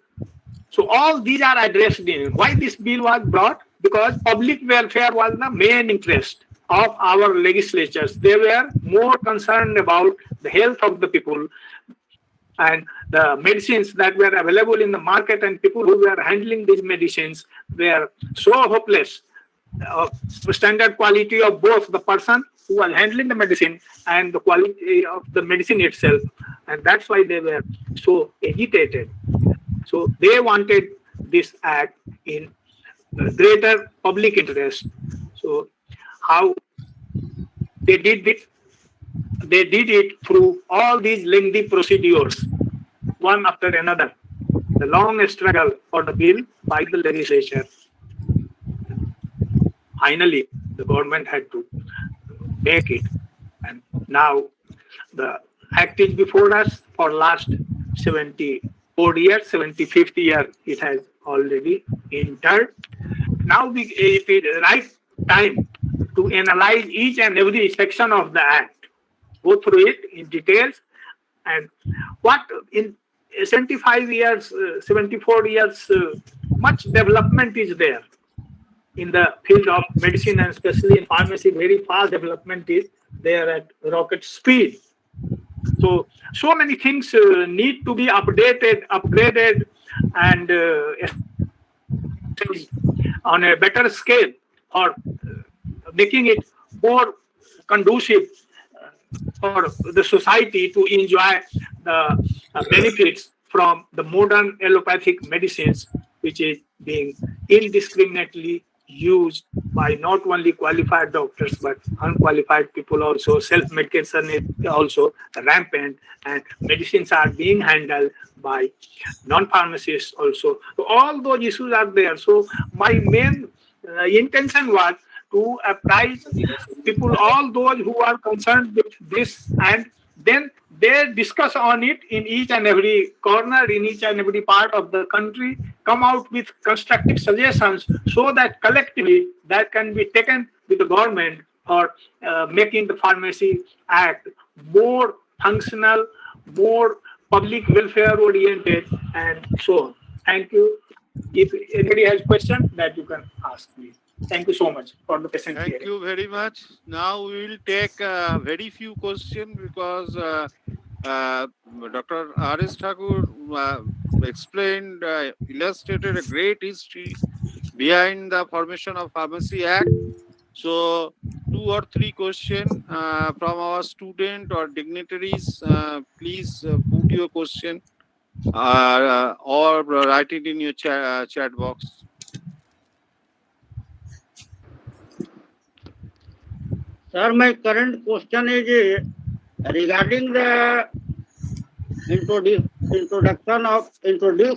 [SPEAKER 3] So all these are addressed in why this bill was brought, because public welfare was the main interest of our legislatures. They were more concerned about the health of the people, and the medicines that were available in the market and people who were handling these medicines were so hopeless of standard quality of both the person who was handling the medicine and the quality of the medicine itself. And that's why they were so agitated. So they wanted this act in greater public interest. So how they did it? They did it through all these lengthy procedures, one after another. The long struggle for the bill by the legislature. Finally, the government had to make it. And now the act is before us for last 74 years, 75th year it has already entered. Now it is the right time to analyze each and every section of the act, go through it in details, and what in 75 years, 74 years, much development is there in the field of medicine, and especially in pharmacy. Very fast development is there at rocket speed. So many things need to be upgraded, and on a better scale, or making it more conducive for the society to enjoy the benefits from the modern allopathic medicines, which is being indiscriminately used by not only qualified doctors but unqualified people also. Self-medication is also rampant, and medicines are being handled by non-pharmacists also. So all those issues are there. So my main intention was to apprise people, all those who are concerned with this, and then they discuss on it in each and every corner, in each and every part of the country, come out with constructive suggestions, so that collectively that can be taken with the government for making the Pharmacy Act more functional, more public welfare oriented, and so on. Thank you. If anybody has questions, that you can ask me. Thank you so much for the patient hearing.
[SPEAKER 2] Thank you very much. Now we will take very few questions, because Dr. R S Thakur explained, illustrated a great history behind the formation of Pharmacy Act. So 2 or 3 questions from our student or dignitaries. Please put your question or write it in your chat box.
[SPEAKER 6] Sir, my current question is regarding the introduce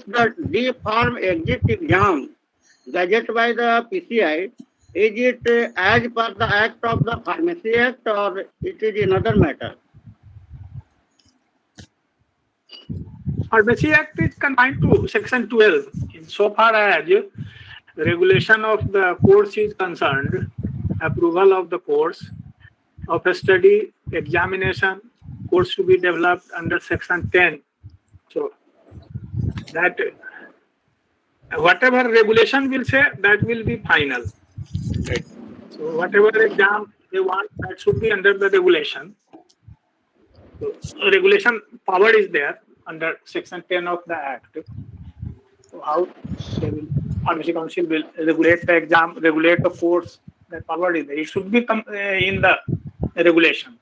[SPEAKER 6] the D-Pharm exit exam gazetted by the PCI. Is it as per the Act of the Pharmacy Act or it is another matter?
[SPEAKER 3] Pharmacy Act is confined to Section 12 insofar as the regulation of the course is concerned, approval of the course, of a study, examination, course to be developed under Section 10. So that whatever regulation will say, that will be final. Right. So whatever exam they want, that should be under the regulation. So regulation power is there under Section 10 of the Act. So how they will, Pharmacy Council will regulate the exam, regulate the course, that power is there. It should be in the regulation.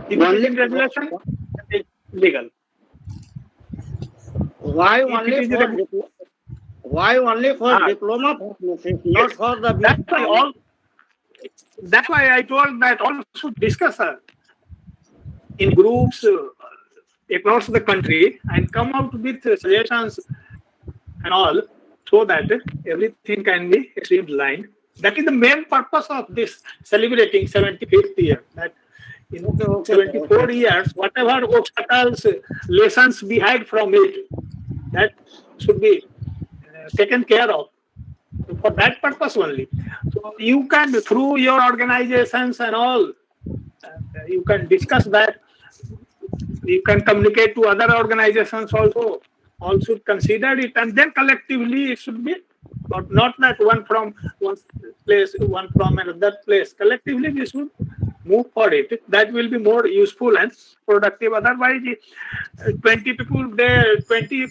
[SPEAKER 3] If it is in regulation, it is legal.
[SPEAKER 6] Why only for diploma purposes, not for the...
[SPEAKER 3] That's why I told that all should discuss in groups across the country and come out with suggestions and all, so that everything can be streamlined. That is the main purpose of this celebrating 75th year. That 74 years, whatever obstacles, lessons we had from it, that should be taken care of for that purpose only. So you can, through your organizations and all, you can discuss that. You can communicate to other organizations also. All should consider it, and then collectively it should be, but not that one from one place, one from another place. Collectively we should move for it. That will be more useful and productive. Otherwise, 20 people there, 20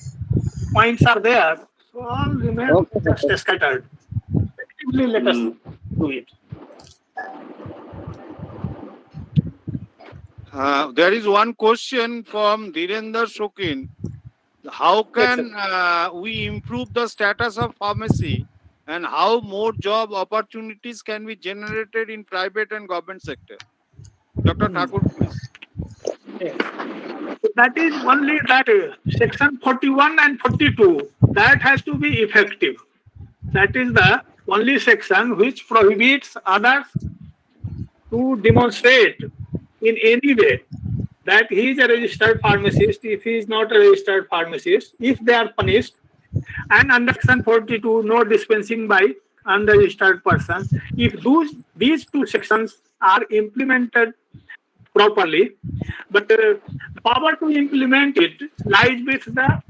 [SPEAKER 3] points are there, so all remain just scattered. Collectively, let us do it.
[SPEAKER 2] There is one question from Dhirendra Shokin. How can we improve the status of pharmacy, and how more job opportunities can be generated in private and government sector? Dr. Thakur, please.
[SPEAKER 3] Yes. That is only that Section 41 and 42, that has to be effective. That is the only section which prohibits others to demonstrate in any way that he is a registered pharmacist. If he is not a registered pharmacist, if they are punished, and under Section 42, no dispensing by unregistered persons. If these two sections are implemented properly, but the power to implement it lies with the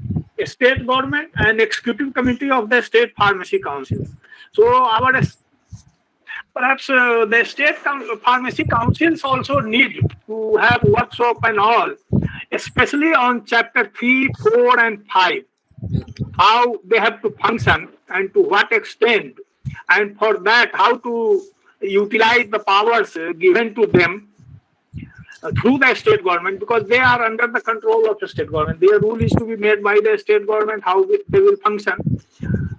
[SPEAKER 3] state government and executive committee of the state pharmacy councils. So perhaps the state pharmacy councils also need to have workshop and all, especially on chapter 3, 4 and 5, how they have to function and to what extent, and for that how to utilize the powers given to them through the state government, because they are under the control of the state government. Their rule is to be made by the state government, how they will function.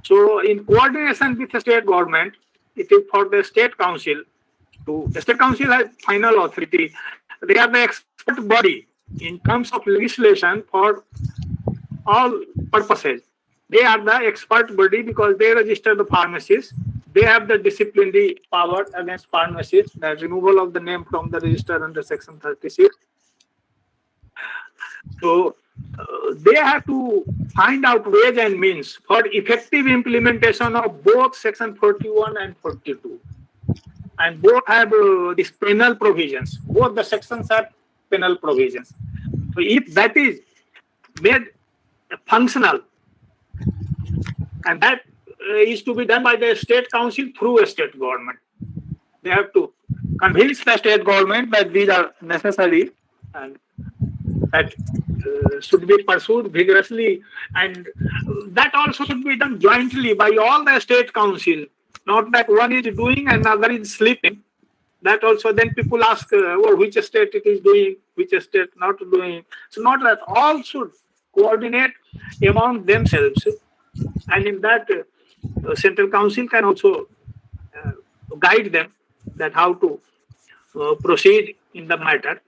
[SPEAKER 3] So in coordination with the state government, it is for the state council. The state council has final authority. They are the expert body in terms of legislation for all purposes. They are the expert body because they register the pharmacists. They have the disciplinary power against pharmacists, the removal of the name from the register under Section 36. So they have to find out ways and means for effective implementation of both Section 41 and 42. And both have these penal provisions. Both the sections have penal provisions. So if that is made functional, and that is to be done by the state council through a state government. They have to convince the state government that these are necessary and that should be pursued vigorously, and that also should be done jointly by all the state council. Not that one is doing and another is sleeping. That also, then people ask, well, which state it is doing, which state not doing. So not that all should coordinate among themselves, and in that central council can also guide them that how to proceed in the matter.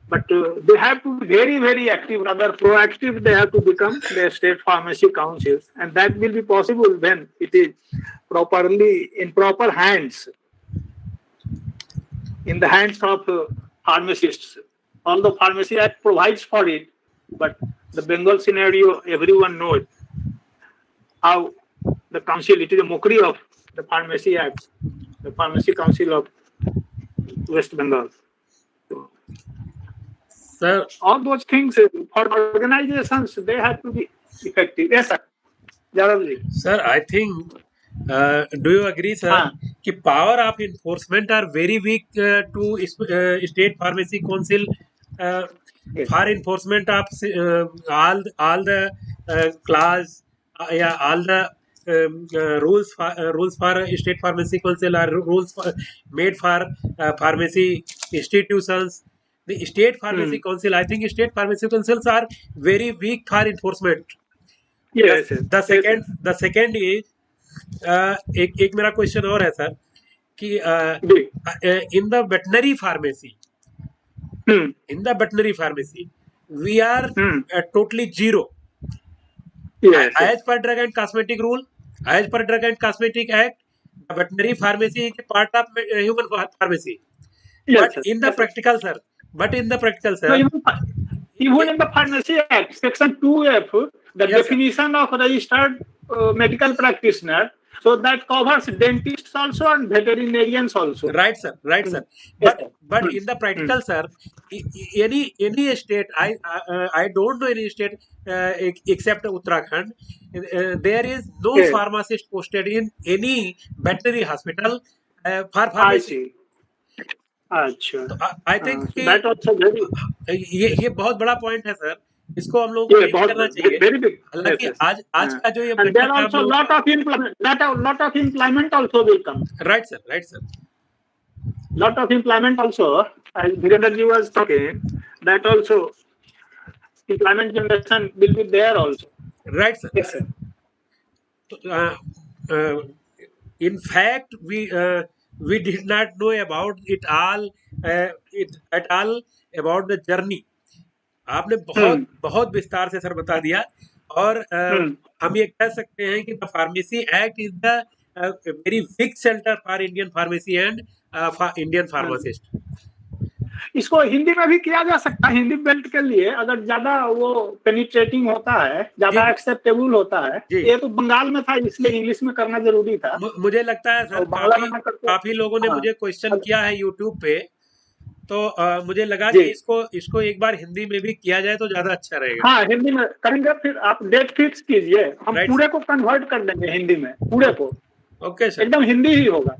[SPEAKER 3] But they have to be very, very active, rather proactive. They have to become the state pharmacy councils, and that will be possible when it is properly in proper hands, in the hands of pharmacists. Although Pharmacy Act provides for it, but the Bengal scenario, everyone knows how the council, it is a mockery of the Pharmacy Act, the Pharmacy Council of West Bengal. So,
[SPEAKER 5] Sir,
[SPEAKER 3] all those things for organizations, they have to be effective. Yes, sir. Yadav ji.
[SPEAKER 5] sir, I think, do you agree, sir, कि power of enforcement are very weak to state pharmacy council for enforcement of all the clause, yeah, all the rules for state pharmacy council are rules made for pharmacy institutions. The state pharmacy council, I think state pharmacy councils are very weak for enforcement.
[SPEAKER 3] Yes,
[SPEAKER 5] The second is एक मेरा question और है sir कि in the veterinary pharmacy, we are totally zero.
[SPEAKER 3] Yes,
[SPEAKER 5] As per Drug and Cosmetic Rule, as per Drug and Cosmetic Act, the veterinary pharmacy is a part of human pharmacy.
[SPEAKER 3] Yes,
[SPEAKER 5] But in the practical, sir.
[SPEAKER 3] No, even in the Pharmacy Act, Section 2F, the definition of registered medical practitioner, so that covers dentists also and veterinarians also.
[SPEAKER 5] Right, sir. Right, sir. But in the practical, sir, any state, I don't know any state except Uttarakhand. There is no pharmacist posted in any veterinary hospital for pharmacy.
[SPEAKER 3] अच्छा,
[SPEAKER 5] I think
[SPEAKER 3] that also very
[SPEAKER 5] ये बहुत बड़ा point है sir, इसको हम लोगों को नहीं करना चाहिए.
[SPEAKER 3] very big.
[SPEAKER 5] हालांकि आज का जो ये
[SPEAKER 3] and there also lot of employment also will come.
[SPEAKER 5] Right, sir. Right, sir.
[SPEAKER 3] Lot of employment also, as Virendra was talking, that also employment generation will be there also.
[SPEAKER 5] Right, sir.
[SPEAKER 3] Yes, sir.
[SPEAKER 5] In fact, we did not know about it all about the journey. आपने बहुत विस्तार से sir बता दिया, और हम ये कह सकते हैं कि the Pharmacy Act is the very big shelter for Indian pharmacy and Indian pharmacist.
[SPEAKER 3] इसको हिंदी में भी किया जा सकता है. हिंदी बेल्ट के लिए अगर ज्यादा वो पेनिट्रेटिंग होता है, ज्यादा एक्सेप्टेबल होता है. ये तो बंगाल में था, इसलिए इंग्लिश में करना जरूरी था.
[SPEAKER 5] मुझे लगता है सर काफी लोगों ने मुझे क्वेश्चन किया है यूट्यूब पे, तो मुझे लगा कि इसको एक बार हिंदी में भी किया जाए तो ज्यादा अच्छा रहेगा.
[SPEAKER 3] हाँ, हिंदी में करेंगे. फिर आप डेट फिक्स कीजिए, हम पूरे को कन्वर्ट कर देंगे हिंदी में, पूरे को.
[SPEAKER 5] ओके सर,
[SPEAKER 3] एकदम हिंदी ही होगा.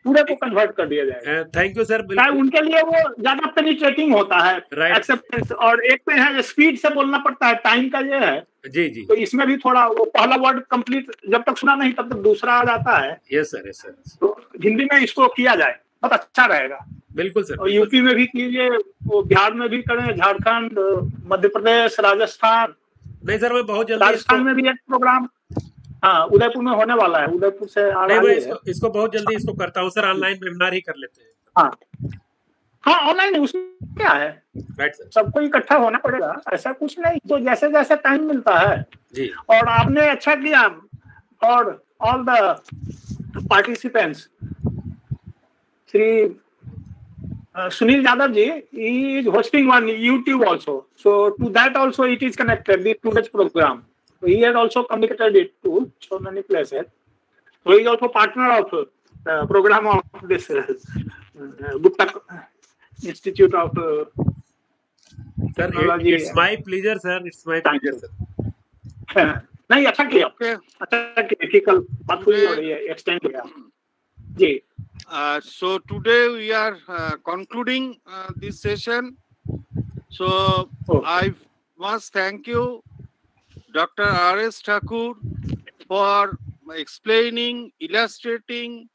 [SPEAKER 3] पूरे को कन्वर्ट कर दिया जाएगा.
[SPEAKER 5] Thank you sir.
[SPEAKER 3] उनके लिए वो ज्यादा पेनिट्रेटिंग होता है, एक्सेप्टेंस, और एक पे है स्पीड से बोलना पड़ता है, टाइम का ये है.
[SPEAKER 5] जी जी.
[SPEAKER 3] तो इसमें भी थोड़ा वो पहला वर्ड कंप्लीट जब तक सुना नहीं तब तक दूसरा आ जाता है.
[SPEAKER 5] Yes sir, yes sir.
[SPEAKER 3] तो हिंदी में इसको किया जाए बहुत अच्छा रहेगा.
[SPEAKER 5] बिल्कुल सर.
[SPEAKER 3] और यूपी में भी कीजिए, वो बिहार में भी करें, झारखंड, मध्य प्रदेश, राजस्थान.
[SPEAKER 5] नहीं सर, मैं बहुत जल्दी
[SPEAKER 3] राजस्थान में भी एक प्रोग्राम, हाँ, उदयपुर में होने वाला है. उदयपुर से आ रहा है.
[SPEAKER 5] इसको बहुत जल्दी इसको करता हूँ सर. ऑनलाइन वेबिनार ही कर लेते हैं.
[SPEAKER 3] हाँ, ऑनलाइन उसमें क्या है. राइट सर, सबको इकट्ठा होना पड़ेगा, ऐसा कुछ नहीं. तो जैसे जैसे टाइम मिलता है जी. और आपने अच्छा किया for all the participants. Shri Suneel Yadav ji, he is hosting one YouTube also. So to that also it is connected, the today's program. So he has also communicated it to so many places. So he is also partner of the program of this Gupta Institute of Technology.
[SPEAKER 5] It's my pleasure, sir. It's my pleasure, sir.
[SPEAKER 3] नहीं, अच्छा किया. अच्छा किया कि कल बात हुई और ये एक्सटेंड किया. जी.
[SPEAKER 2] So today we are concluding this session. So I must thank you, Dr. R S Thakur, for explaining, illustrating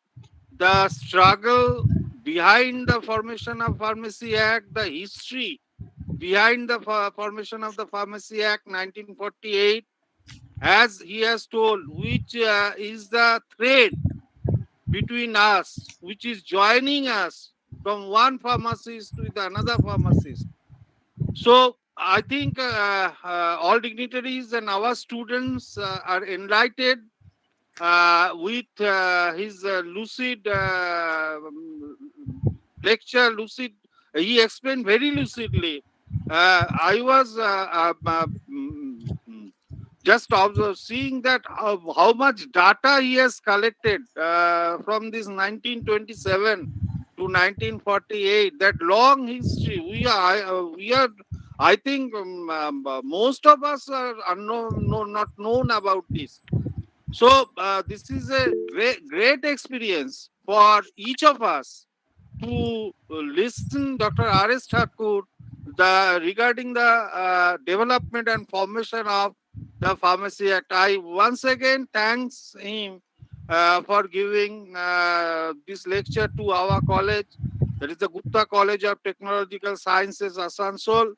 [SPEAKER 2] the struggle behind the formation of Pharmacy Act, the history behind the formation of the Pharmacy Act 1948, as he has told, which is the thread between us, which is joining us from one pharmacist with another pharmacist. So I think all dignitaries and our students are enlightened with his lucid lecture. Lucid, he explained very lucidly. I was just seeing that how much data he has collected from this 1927 to 1948, that long history. We are I think most of us are unknown, not known about this. So this is a great experience for each of us to listen Dr. R S Thakur regarding the development and formation of the Pharmacy Act. I once again thanks him for giving this lecture to our college. That is the Gupta College of Technological Sciences, Asansol.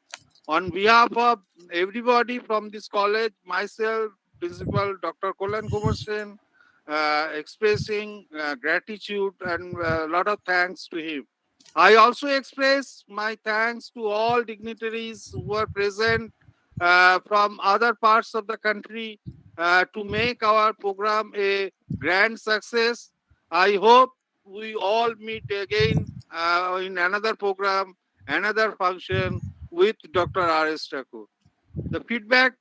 [SPEAKER 2] On behalf of everybody from this college, myself, Principal Dr. Kollan Kumar Sen, expressing gratitude and a lot of thanks to him. I also express my thanks to all dignitaries who are present from other parts of the country to make our program a grand success. I hope we all meet again in another program, another function with Dr. R S Thakur. The feedback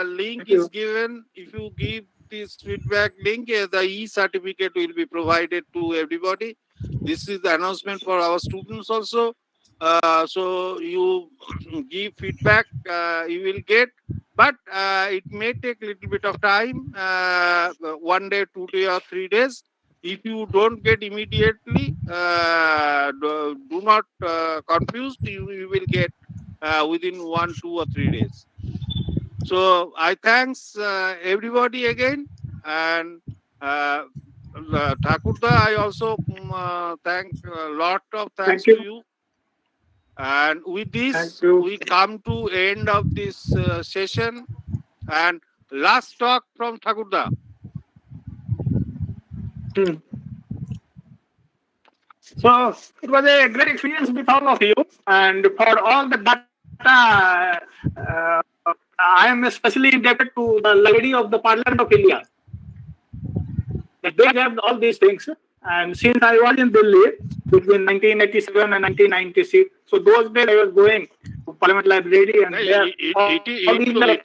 [SPEAKER 2] link is given. If you give this feedback link, the e-certificate will be provided to everybody. This is the announcement for our students also. So you give feedback, you will get, but it may take a little bit of time, 1 day, 2 days, or 3 days. If you don't get immediately, do not confuse. You will get within 1, 2, or 3 days. So I thanks everybody again, and Thakurda, I also thank a lot of thanks to you. And with this, we come to end of this session. And last talk from Thakurda.
[SPEAKER 3] So it was a great experience with all of you, and for all the data, I am especially indebted to the Lady of the Parliament of India. They have all these things, and since I was in Delhi between 1987 and 1996, so those days I was going to Parliament Library, and
[SPEAKER 2] it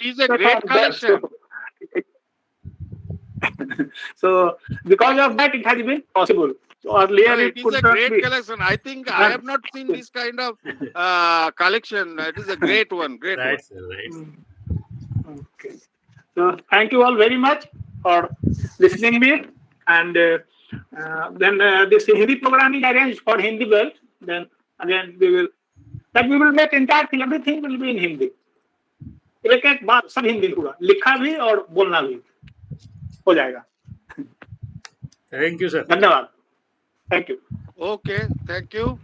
[SPEAKER 2] is a great collection.
[SPEAKER 3] So because of that, it has been possible. So earlier
[SPEAKER 2] it is a great collection. I think I have not seen this kind of collection. It is a great one. Great
[SPEAKER 5] right,
[SPEAKER 2] one.
[SPEAKER 5] sir, right.
[SPEAKER 3] Okay. So thank you all very much for listening me. And then this Hindi program is arranged for Hindi belt. Then again we will make entire thing. Everything will be in Hindi. एक बात सब हिंदी पूरा लिखा भी और बोलना भी हो जाएगा.
[SPEAKER 5] Thank you, sir.
[SPEAKER 3] धन्यवाद. Thank you.
[SPEAKER 2] Okay, thank you.